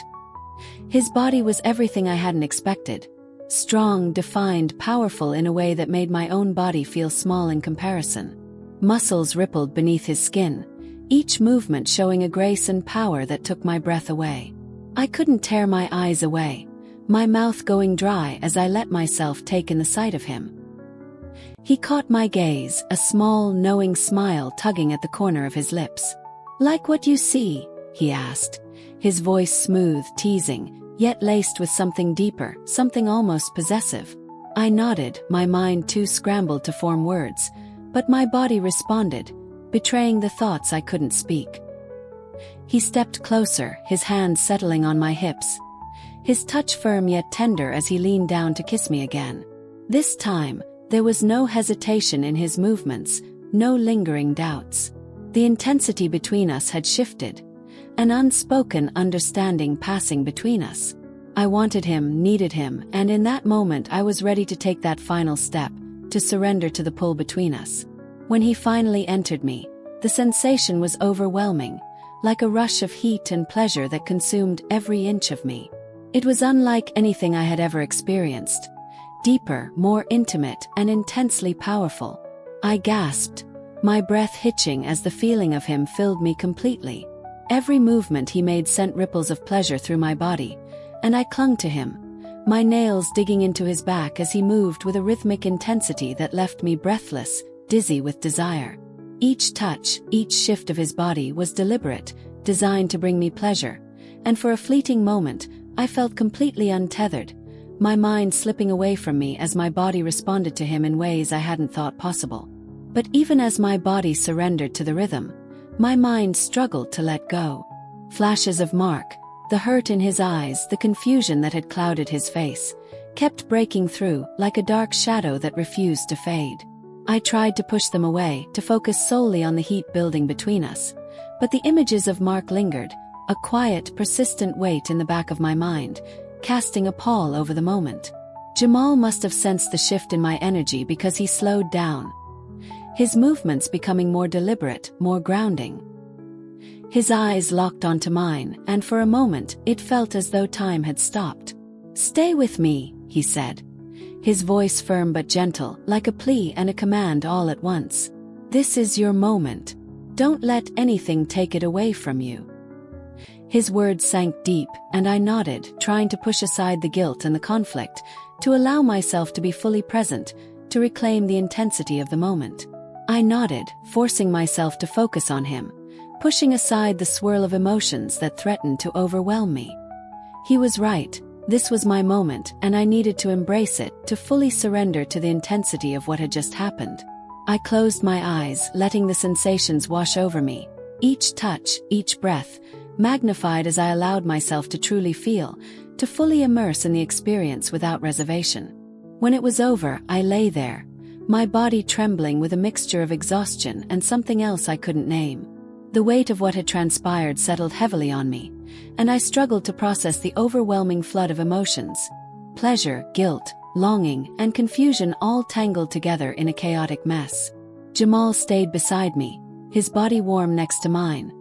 His body was everything I hadn't expected. Strong, defined, powerful in a way that made my own body feel small in comparison. Muscles rippled beneath his skin, each movement showing a grace and power that took my breath away. I couldn't tear my eyes away, my mouth going dry as I let myself take in the sight of him. He caught my gaze, a small, knowing smile tugging at the corner of his lips. "Like what you see?" he asked, his voice smooth, teasing, yet laced with something deeper, something almost possessive. I nodded, my mind too scrambled to form words, but my body responded, betraying the thoughts I couldn't speak. He stepped closer, his hands settling on my hips, his touch firm yet tender as he leaned down to kiss me again. This time, there was no hesitation in his movements, no lingering doubts. The intensity between us had shifted, an unspoken understanding passing between us. I wanted him, needed him, and in that moment I was ready to take that final step, to surrender to the pull between us. When he finally entered me, the sensation was overwhelming, like a rush of heat and pleasure that consumed every inch of me. It was unlike anything I had ever experienced. Deeper, more intimate, and intensely powerful. I gasped, my breath hitching as the feeling of him filled me completely. Every movement he made sent ripples of pleasure through my body, and I clung to him, my nails digging into his back as he moved with a rhythmic intensity that left me breathless, dizzy with desire. Each touch, each shift of his body was deliberate, designed to bring me pleasure, and for a fleeting moment, I felt completely untethered, my mind slipping away from me as my body responded to him in ways I hadn't thought possible. But even as my body surrendered to the rhythm, my mind struggled to let go. Flashes of Mark, the hurt in his eyes, the confusion that had clouded his face, kept breaking through like a dark shadow that refused to fade. I tried to push them away, to focus solely on the heat building between us, but the images of Mark lingered, a quiet, persistent weight in the back of my mind, casting a pall over the moment. Jamal must have sensed the shift in my energy because he slowed down, his movements becoming more deliberate, more grounding. His eyes locked onto mine, and for a moment, it felt as though time had stopped. "Stay with me," he said, his voice firm but gentle, like a plea and a command all at once. "This is your moment. Don't let anything take it away from you." His words sank deep, and I nodded, trying to push aside the guilt and the conflict, to allow myself to be fully present, to reclaim the intensity of the moment. I nodded, forcing myself to focus on him, pushing aside the swirl of emotions that threatened to overwhelm me. He was right. This was my moment, and I needed to embrace it, to fully surrender to the intensity of what had just happened. I closed my eyes, letting the sensations wash over me. Each touch, each breath, magnified as I allowed myself to truly feel, to fully immerse in the experience without reservation. When it was over, I lay there, my body trembling with a mixture of exhaustion and something else I couldn't name. The weight of what had transpired settled heavily on me, and I struggled to process the overwhelming flood of emotions. Pleasure, guilt, longing, and confusion all tangled together in a chaotic mess. Jamal stayed beside me, his body warm next to mine,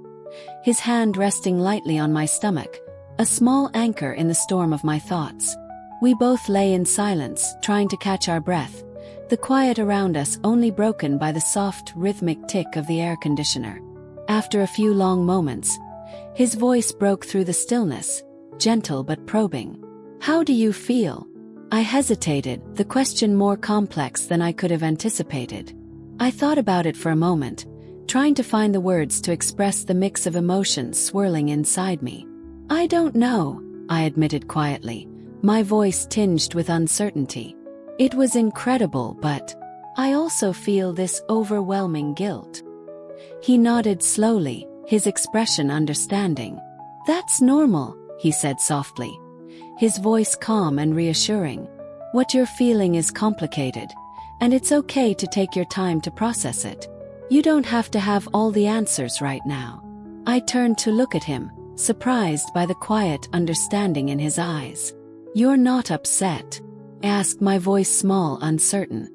his hand resting lightly on my stomach, a small anchor in the storm of my thoughts. We both lay in silence, trying to catch our breath, the quiet around us only broken by the soft, rhythmic tick of the air conditioner. After a few long moments, his voice broke through the stillness, gentle but probing. "How do you feel?" I hesitated, the question more complex than I could have anticipated. I thought about it for a moment, trying to find the words to express the mix of emotions swirling inside me. "I don't know," I admitted quietly, my voice tinged with uncertainty. "It was incredible, but I also feel this overwhelming guilt." He nodded slowly, his expression understanding. "That's normal," he said softly, his voice calm and reassuring. "What you're feeling is complicated, and it's okay to take your time to process it. You don't have to have all the answers right now." I turned to look at him, surprised by the quiet understanding in his eyes. "You're not upset?" I asked, my voice small, uncertain.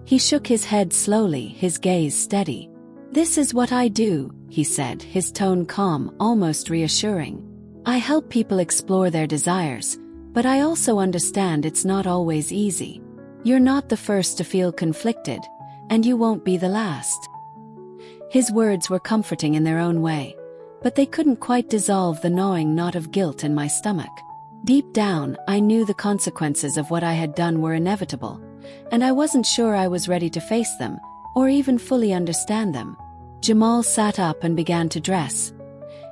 He shook his head slowly, his gaze steady. "This is what I do," he said, his tone calm, almost reassuring. "I help people explore their desires, but I also understand it's not always easy. You're not the first to feel conflicted, and you won't be the last." His words were comforting in their own way, but they couldn't quite dissolve the gnawing knot of guilt in my stomach. Deep down, I knew the consequences of what I had done were inevitable, and I wasn't sure I was ready to face them, or even fully understand them. Jamal sat up and began to dress,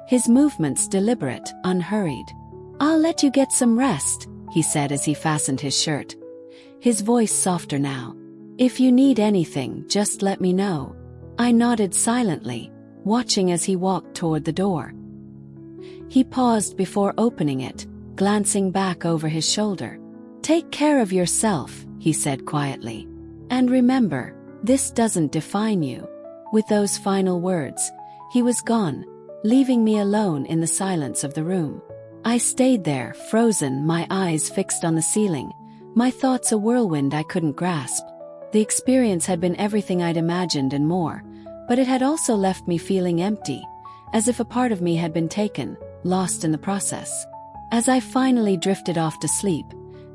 his movements deliberate, unhurried. "I'll let you get some rest," he said as he fastened his shirt, his voice softer now. "If you need anything, just let me know." I nodded silently, watching as he walked toward the door. He paused before opening it, glancing back over his shoulder. "Take care of yourself," he said quietly. "And remember, this doesn't define you." With those final words, he was gone, leaving me alone in the silence of the room. I stayed there, frozen, my eyes fixed on the ceiling, my thoughts a whirlwind I couldn't grasp. The experience had been everything I'd imagined and more, but it had also left me feeling empty, as if a part of me had been taken, lost in the process. As I finally drifted off to sleep,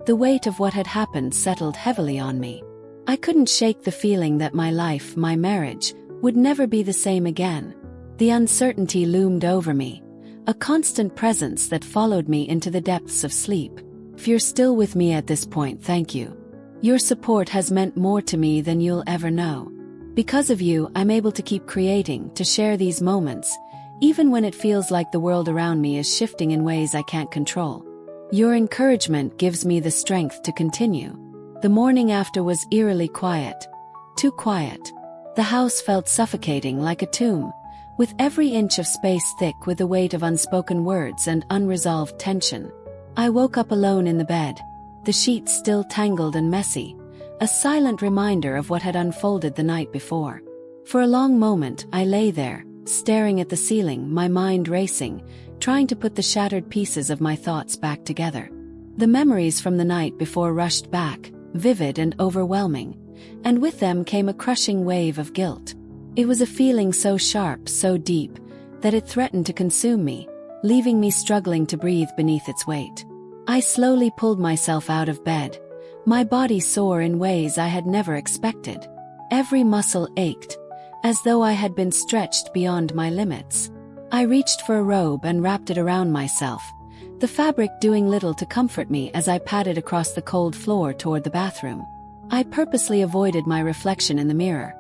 the weight of what had happened settled heavily on me. I couldn't shake the feeling that my life, my marriage, would never be the same again. The uncertainty loomed over me, a constant presence that followed me into the depths of sleep. If you're still with me at this point, thank you. Your support has meant more to me than you'll ever know. Because of you, I'm able to keep creating, to share these moments, even when it feels like the world around me is shifting in ways I can't control. Your encouragement gives me the strength to continue. The morning after was eerily quiet. Too quiet. The house felt suffocating, like a tomb, with every inch of space thick with the weight of unspoken words and unresolved tension. I woke up alone in the bed, the sheets still tangled and messy, a silent reminder of what had unfolded the night before. For a long moment, I lay there, staring at the ceiling, my mind racing, trying to put the shattered pieces of my thoughts back together. The memories from the night before rushed back, vivid and overwhelming, and with them came a crushing wave of guilt. It was a feeling so sharp, so deep, that it threatened to consume me, leaving me struggling to breathe beneath its weight. I slowly pulled myself out of bed, my body sore in ways I had never expected. Every muscle ached, as though I had been stretched beyond my limits. I reached for a robe and wrapped it around myself, the fabric doing little to comfort me as I padded across the cold floor toward the bathroom. I purposely avoided my reflection in the mirror.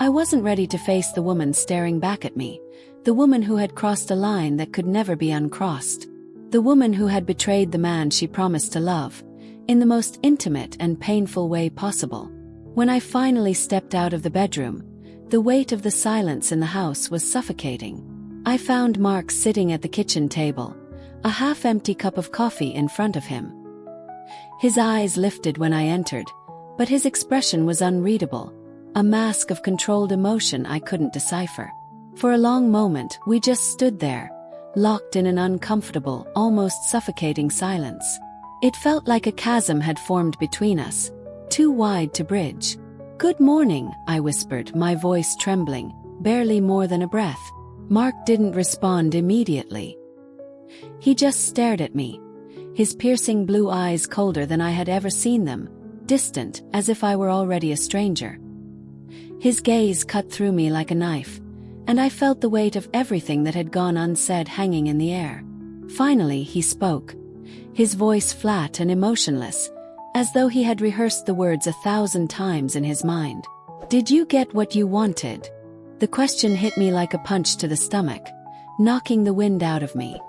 I wasn't ready to face the woman staring back at me, the woman who had crossed a line that could never be uncrossed, the woman who had betrayed the man she promised to love, in the most intimate and painful way possible. When I finally stepped out of the bedroom, the weight of the silence in the house was suffocating. I found Mark sitting at the kitchen table, a half-empty cup of coffee in front of him. His eyes lifted when I entered, but his expression was unreadable, a mask of controlled emotion I couldn't decipher. For a long moment, we just stood there, locked in an uncomfortable, almost suffocating silence. It felt like a chasm had formed between us, too wide to bridge. "Good morning," I whispered, my voice trembling, barely more than a breath. Mark didn't respond immediately. He just stared at me, his piercing blue eyes colder than I had ever seen them, distant, as if I were already a stranger. His gaze cut through me like a knife, and I felt the weight of everything that had gone unsaid hanging in the air. Finally, he spoke, his voice flat and emotionless, as though he had rehearsed the words 1,000 times in his mind. "Did you get what you wanted?" The question hit me like a punch to the stomach, knocking the wind out of me.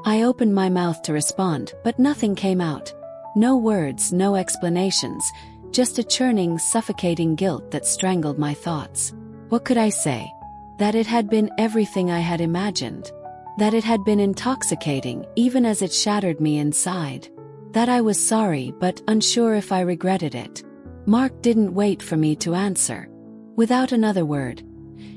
I opened my mouth to respond, but nothing came out. No words, no explanations, just a churning, suffocating guilt that strangled my thoughts. What could I say? That it had been everything I had imagined. That it had been intoxicating, even as it shattered me inside. That I was sorry, but unsure if I regretted it. Mark didn't wait for me to answer. Without another word,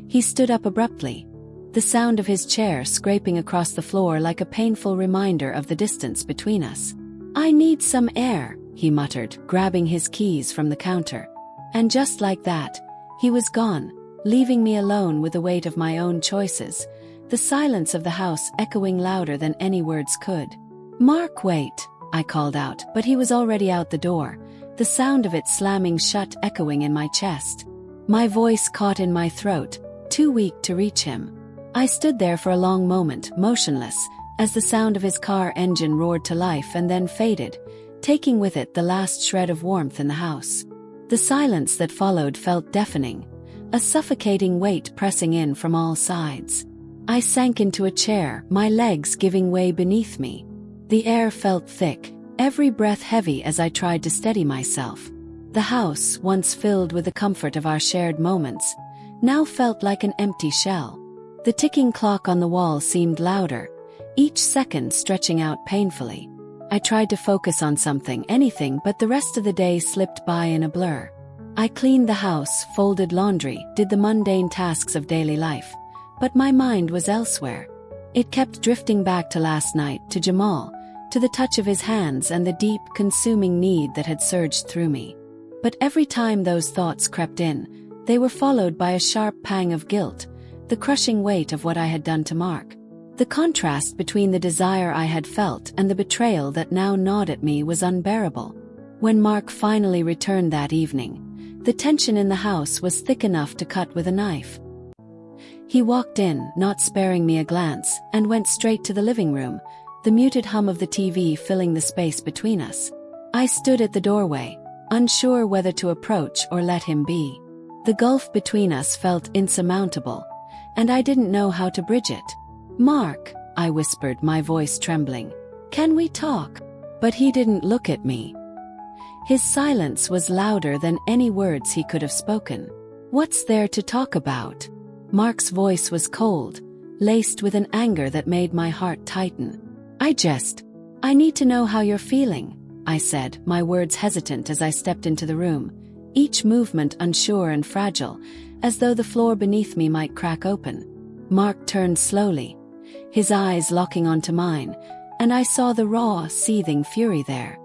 he stood up abruptly, the sound of his chair scraping across the floor like a painful reminder of the distance between us. "I need some air," he muttered, grabbing his keys from the counter. And just like that, he was gone, leaving me alone with the weight of my own choices, the silence of the house echoing louder than any words could. "Mark, wait," I called out, but he was already out the door, the sound of it slamming shut echoing in my chest. My voice caught in my throat, too weak to reach him. I stood there for a long moment, motionless, as the sound of his car engine roared to life and then faded, taking with it the last shred of warmth in the house. The silence that followed felt deafening, a suffocating weight pressing in from all sides. I sank into a chair, my legs giving way beneath me. The air felt thick, every breath heavy as I tried to steady myself. The house, once filled with the comfort of our shared moments, now felt like an empty shell. The ticking clock on the wall seemed louder, each second stretching out painfully. I tried to focus on something, anything, but the rest of the day slipped by in a blur. I cleaned the house, folded laundry, did the mundane tasks of daily life. But my mind was elsewhere. It kept drifting back to last night, to Jamal, to the touch of his hands and the deep, consuming need that had surged through me. But every time those thoughts crept in, they were followed by a sharp pang of guilt, the crushing weight of what I had done to Mark. The contrast between the desire I had felt and the betrayal that now gnawed at me was unbearable. When Mark finally returned that evening, the tension in the house was thick enough to cut with a knife. He walked in, not sparing me a glance, and went straight to the living room, the muted hum of the TV filling the space between us. I stood at the doorway, unsure whether to approach or let him be. The gulf between us felt insurmountable, and I didn't know how to bridge it. "Mark," I whispered, my voice trembling, "can we talk?" But he didn't look at me. His silence was louder than any words he could have spoken. "What's there to talk about?" Mark's voice was cold, laced with an anger that made my heart tighten. I need to know how you're feeling," I said, my words hesitant as I stepped into the room, each movement unsure and fragile, as though the floor beneath me might crack open. Mark turned slowly, his eyes locking onto mine, and I saw the raw, seething fury there.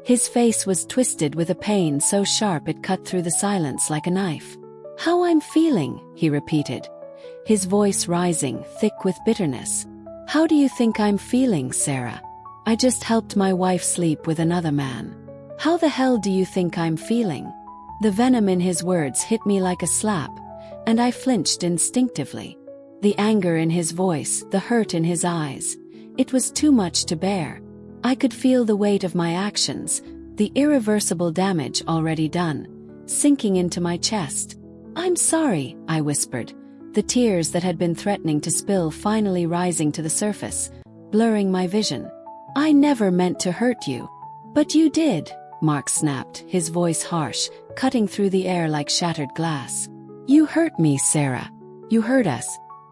His face was twisted with a pain so sharp it cut through the silence like a knife. "How I'm feeling," he repeated, his voice rising, thick with bitterness. "How do you think I'm feeling, Sarah? I just helped my wife sleep with another man. How the hell do you think I'm feeling?" The venom in his words hit me like a slap, and I flinched instinctively. The anger in his voice, the hurt in his eyes, it was too much to bear. I could feel the weight of my actions, the irreversible damage already done, sinking into my chest. "I'm sorry," I whispered, the tears that had been threatening to spill finally rising to the surface, blurring my vision. "I never meant to hurt you." "But you did," Mark snapped, his voice harsh, cutting through the air like shattered glass. "You hurt me, Sarah. You hurt us.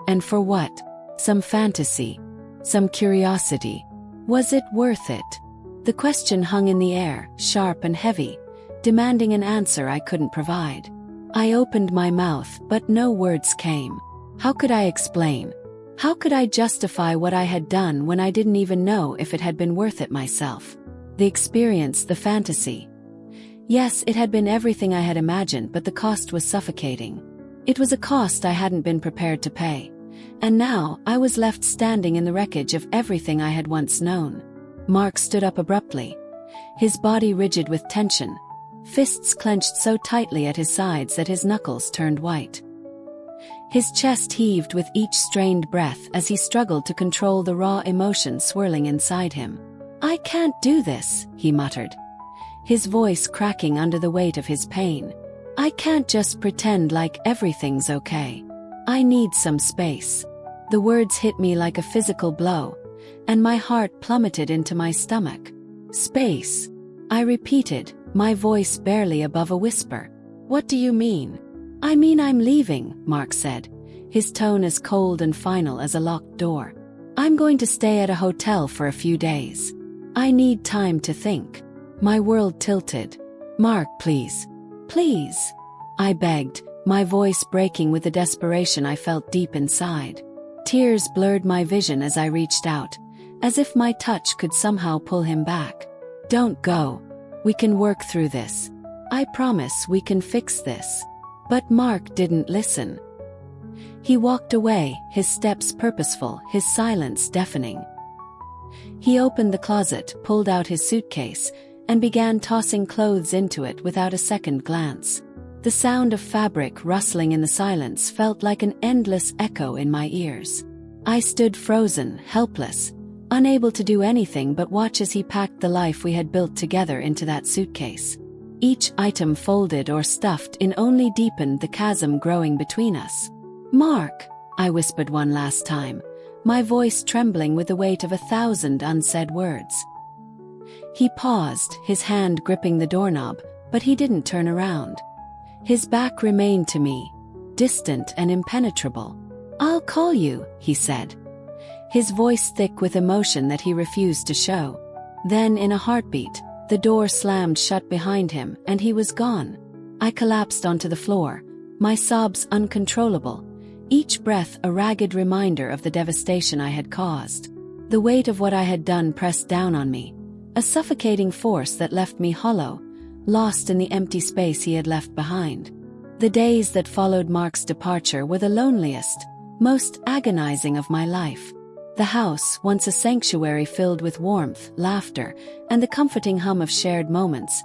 And for what? Some fantasy. Some curiosity. Was it worth it?" The question hung in the air, sharp and heavy, demanding an answer I couldn't provide. I opened my mouth, but no words came. How could I explain? How could I justify what I had done when I didn't even know if it had been worth it myself? The experience, the fantasy. Yes, it had been everything I had imagined, but the cost was suffocating. It was a cost I hadn't been prepared to pay. And now, I was left standing in the wreckage of everything I had once known. Mark stood up abruptly, his body rigid with tension, fists clenched so tightly at his sides that his knuckles turned white. His chest heaved with each strained breath as he struggled to control the raw emotion swirling inside him. "I can't do this," he muttered, his voice cracking under the weight of his pain. "I can't just pretend like everything's okay. I need some space." The words hit me like a physical blow, and my heart plummeted into my stomach. "Space," I repeated, my voice barely above a whisper. "What do you mean?" "I mean I'm leaving," Mark said, his tone as cold and final as a locked door. "I'm going to stay at a hotel for a few days. I need time to think." My world tilted. "Mark, please. Please," I begged, my voice breaking with the desperation I felt deep inside. Tears blurred my vision as I reached out, as if my touch could somehow pull him back. "Don't go. We can work through this. I promise we can fix this." But Mark didn't listen. He walked away, his steps purposeful, his silence deafening. He opened the closet, pulled out his suitcase, and began tossing clothes into it without a second glance. The sound of fabric rustling in the silence felt like an endless echo in my ears. I stood frozen, helpless, unable to do anything but watch as he packed the life we had built together into that suitcase. Each item folded or stuffed in only deepened the chasm growing between us. "Mark," I whispered one last time, my voice trembling with the weight of 1,000 unsaid words. He paused, his hand gripping the doorknob, but he didn't turn around. His back remained to me, distant and impenetrable. "I'll call you," he said, his voice thick with emotion that he refused to show. Then, in a heartbeat, the door slammed shut behind him and he was gone. I collapsed onto the floor, my sobs uncontrollable, each breath a ragged reminder of the devastation I had caused. The weight of what I had done pressed down on me, a suffocating force that left me hollow, lost in the empty space he had left behind. The days that followed Mark's departure were the loneliest, most agonizing of my life. The house, once a sanctuary filled with warmth, laughter, and the comforting hum of shared moments,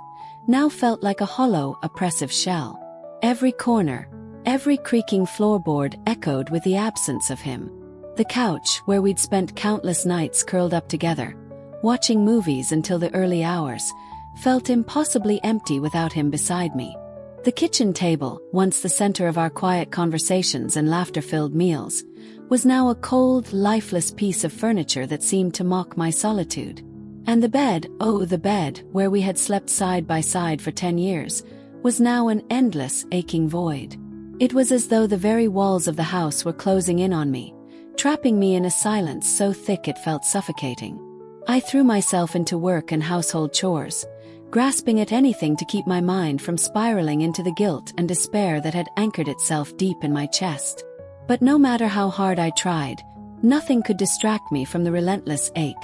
now felt like a hollow, oppressive shell. Every corner, every creaking floorboard echoed with the absence of him. The couch, where we'd spent countless nights curled up together, watching movies until the early hours, felt impossibly empty without him beside me. The kitchen table, once the center of our quiet conversations and laughter-filled meals, was now a cold, lifeless piece of furniture that seemed to mock my solitude. And the bed, oh the bed, where we had slept side by side for 10 years, was now an endless, aching void. It was as though the very walls of the house were closing in on me, trapping me in a silence so thick it felt suffocating. I threw myself into work and household chores, grasping at anything to keep my mind from spiraling into the guilt and despair that had anchored itself deep in my chest. But no matter how hard I tried, nothing could distract me from the relentless ache,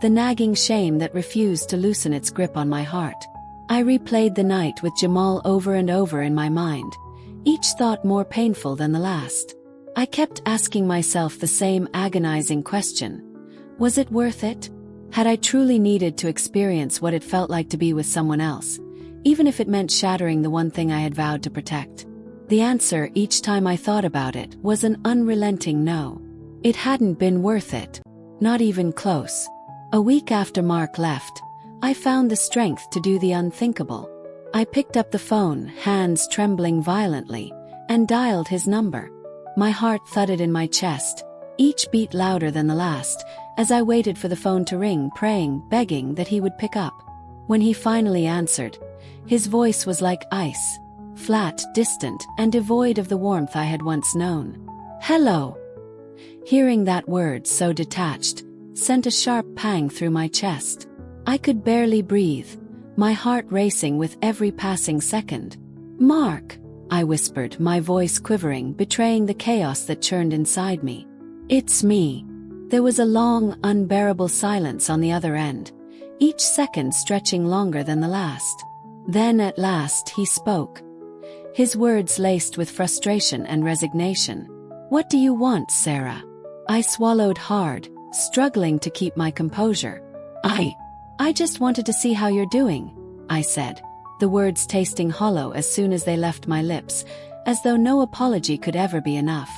the nagging shame that refused to loosen its grip on my heart. I replayed the night with Jamal over and over in my mind, each thought more painful than the last. I kept asking myself the same agonizing question. Was it worth it? Had I truly needed to experience what it felt like to be with someone else, even if it meant shattering the one thing I had vowed to protect? The answer, each time I thought about it, was an unrelenting no. It hadn't been worth it. Not even close. A week after Mark left, I found the strength to do the unthinkable. I picked up the phone, hands trembling violently, and dialed his number. My heart thudded in my chest, each beat louder than the last, as I waited for the phone to ring, praying, begging that he would pick up. When he finally answered, his voice was like ice, flat, distant, and devoid of the warmth I had once known. "Hello." Hearing that word so detached sent a sharp pang through my chest. I could barely breathe, my heart racing with every passing second. "Mark," I whispered, my voice quivering, betraying the chaos that churned inside me. "It's me." There was a long, unbearable silence on the other end, each second stretching longer than the last. Then at last he spoke, his words laced with frustration and resignation. "What do you want, Sarah?" I swallowed hard, struggling to keep my composure. I just wanted to see how you're doing," I said, the words tasting hollow as soon as they left my lips, as though no apology could ever be enough.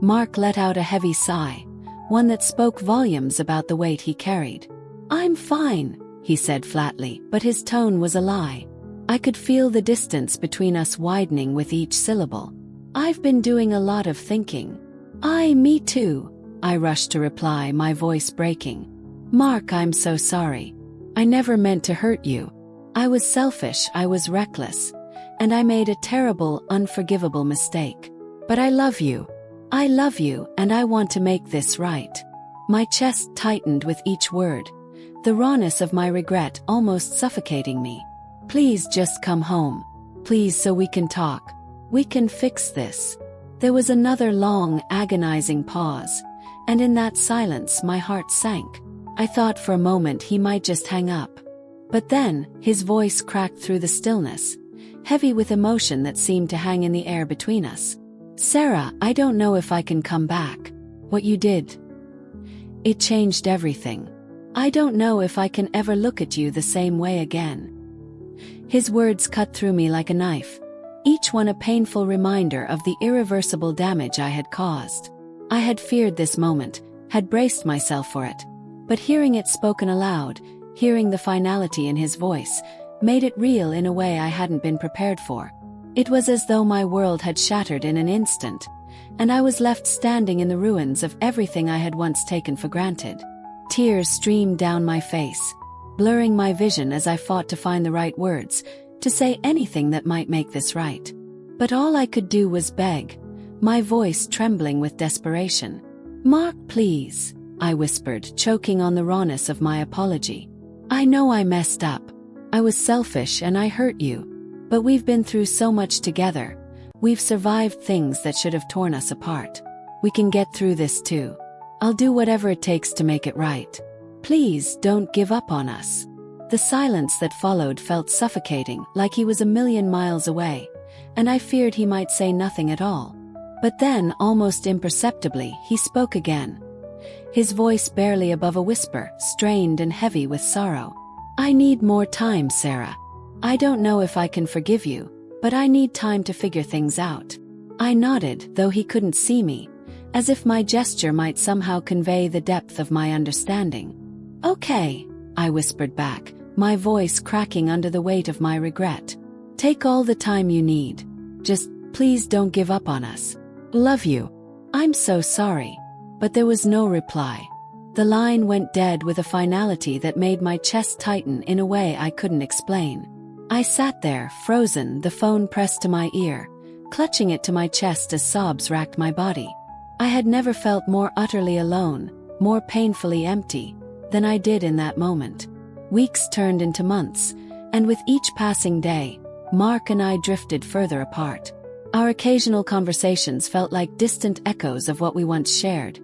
Mark let out a heavy sigh, one that spoke volumes about the weight he carried. "I'm fine," he said flatly, but his tone was a lie. I could feel the distance between us widening with each syllable. "I've been doing a lot of thinking." Me too," I rushed to reply, my voice breaking. "Mark, I'm so sorry. I never meant to hurt you. I was selfish, I was reckless, and I made a terrible, unforgivable mistake. But I love you. I love you, and I want to make this right." My chest tightened with each word, the rawness of my regret almost suffocating me. "Please just come home. Please, so we can talk. We can fix this." There was another long, agonizing pause, and in that silence my heart sank. I thought for a moment he might just hang up. But then, his voice cracked through the stillness, heavy with emotion that seemed to hang in the air between us. "Sarah, I don't know if I can come back. What you did, it changed everything. I don't know if I can ever look at you the same way again." His words cut through me like a knife, each one a painful reminder of the irreversible damage I had caused. I had feared this moment, had braced myself for it, but hearing it spoken aloud, hearing the finality in his voice, made it real in a way I hadn't been prepared for. It was as though my world had shattered in an instant, and I was left standing in the ruins of everything I had once taken for granted. Tears streamed down my face, blurring my vision as I fought to find the right words, to say anything that might make this right. But all I could do was beg, my voice trembling with desperation. "Mark, please," I whispered, choking on the rawness of my apology. I know I messed up. I was selfish and I hurt you. But we've been through so much together. We've survived things that should have torn us apart. We can get through this too. I'll do whatever it takes to make it right. Please don't give up on us." The silence that followed felt suffocating, like he was a million miles away, and I feared he might say nothing at all. But then, almost imperceptibly, he spoke again. His voice barely above a whisper, strained and heavy with sorrow. "I need more time, Sarah. I don't know if I can forgive you, but I need time to figure things out." I nodded, though he couldn't see me, as if my gesture might somehow convey the depth of my understanding. "Okay," I whispered back, my voice cracking under the weight of my regret. "Take all the time you need. Just, please don't give up on us. Love you." "I'm so sorry." But there was no reply. The line went dead with a finality that made my chest tighten in a way I couldn't explain. I sat there, frozen, the phone pressed to my ear, clutching it to my chest as sobs racked my body. I had never felt more utterly alone, more painfully empty, than I did in that moment. Weeks turned into months, and with each passing day, Mark and I drifted further apart. Our occasional conversations felt like distant echoes of what we once shared,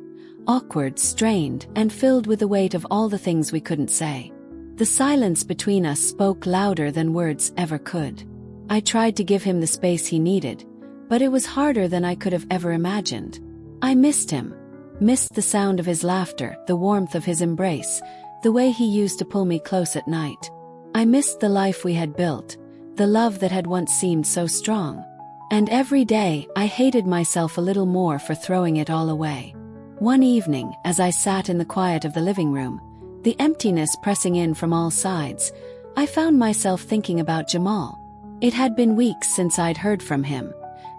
awkward, strained, and filled with the weight of all the things we couldn't say. The silence between us spoke louder than words ever could. I tried to give him the space he needed, but it was harder than I could have ever imagined. I missed him. Missed the sound of his laughter, the warmth of his embrace, the way he used to pull me close at night. I missed the life we had built, the love that had once seemed so strong. And every day, I hated myself a little more for throwing it all away. One evening, as I sat in the quiet of the living room, the emptiness pressing in from all sides, I found myself thinking about Jamal. It had been weeks since I'd heard from him,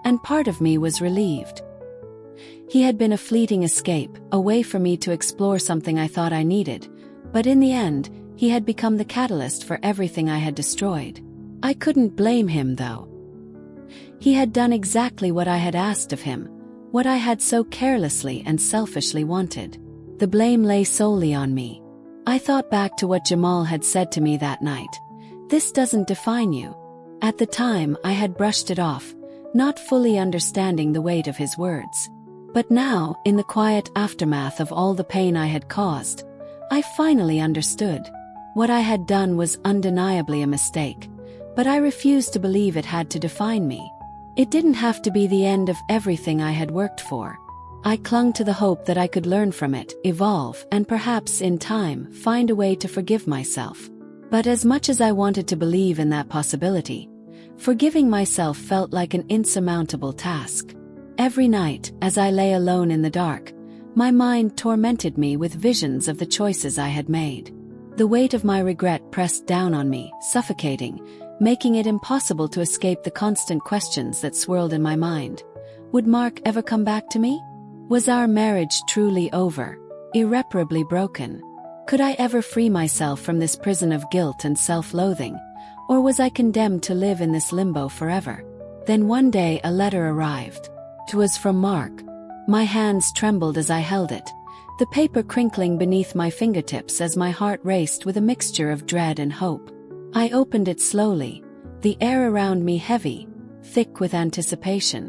and part of me was relieved. He had been a fleeting escape, a way for me to explore something I thought I needed, but in the end, he had become the catalyst for everything I had destroyed. I couldn't blame him, though. He had done exactly what I had asked of him, what I had so carelessly and selfishly wanted. The blame lay solely on me. I thought back to what Jamal had said to me that night. "This doesn't define you." At the time, I had brushed it off, not fully understanding the weight of his words. But now, in the quiet aftermath of all the pain I had caused, I finally understood. What I had done was undeniably a mistake, but I refused to believe it had to define me. It didn't have to be the end of everything I had worked for. I clung to the hope that I could learn from it, evolve, and perhaps, in time, find a way to forgive myself. But as much as I wanted to believe in that possibility, forgiving myself felt like an insurmountable task. Every night, as I lay alone in the dark, my mind tormented me with visions of the choices I had made. The weight of my regret pressed down on me, suffocating, making it impossible to escape the constant questions that swirled in my mind. Would Mark ever come back to me? Was our marriage truly over, irreparably broken? Could I ever free myself from this prison of guilt and self-loathing, or was I condemned to live in this limbo forever? Then one day a letter arrived. It was from Mark. My hands trembled as I held it, the paper crinkling beneath my fingertips as my heart raced with a mixture of dread and hope. I opened it slowly, the air around me heavy, thick with anticipation.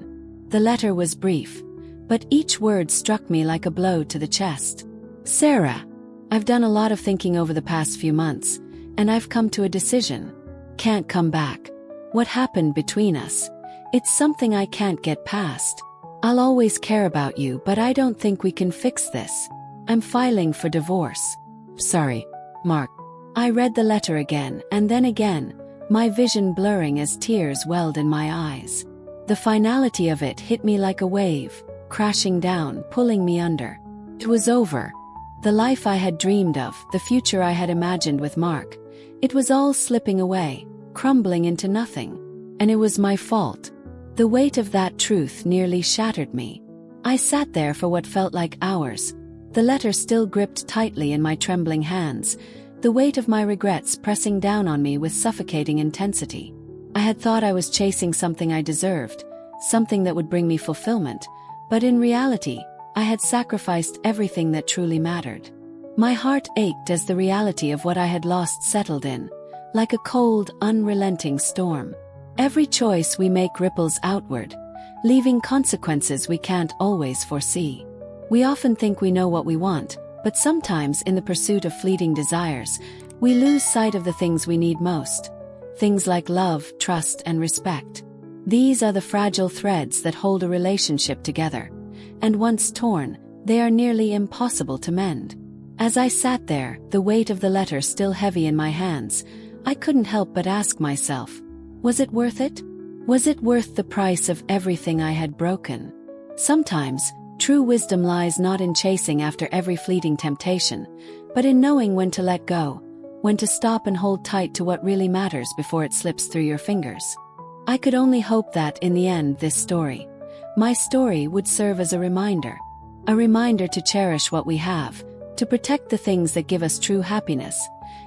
The letter was brief, but each word struck me like a blow to the chest. "Sarah, I've done a lot of thinking over the past few months, and I've come to a decision. Can't come back. What happened between us? It's something I can't get past. I'll always care about you, but I don't think we can fix this. I'm filing for divorce. Sorry, Mark." I read the letter again, and then again, my vision blurring as tears welled in my eyes. The finality of it hit me like a wave, crashing down, pulling me under. It was over. The life I had dreamed of, the future I had imagined with Mark, it was all slipping away, crumbling into nothing. And it was my fault. The weight of that truth nearly shattered me. I sat there for what felt like hours, the letter still gripped tightly in my trembling hands, the weight of my regrets pressing down on me with suffocating intensity. I had thought I was chasing something I deserved, something that would bring me fulfillment, but in reality, I had sacrificed everything that truly mattered. My heart ached as the reality of what I had lost settled in, like a cold, unrelenting storm. Every choice we make ripples outward, leaving consequences we can't always foresee. We often think we know what we want, but sometimes in the pursuit of fleeting desires, we lose sight of the things we need most. Things like love, trust, and respect. These are the fragile threads that hold a relationship together, and once torn, they are nearly impossible to mend. As I sat there, the weight of the letter still heavy in my hands, I couldn't help but ask myself, was it worth it? Was it worth the price of everything I had broken? Sometimes, true wisdom lies not in chasing after every fleeting temptation, but in knowing when to let go, when to stop and hold tight to what really matters before it slips through your fingers. I could only hope that, in the end, this story, my story, would serve as a reminder to cherish what we have, to protect the things that give us true happiness,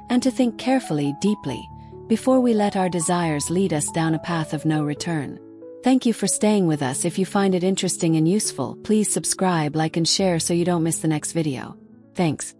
and to think carefully, deeply, before we let our desires lead us down a path of no return. Thank you for staying with us. If you find it interesting and useful, please subscribe, like, and share so you don't miss the next video. Thanks.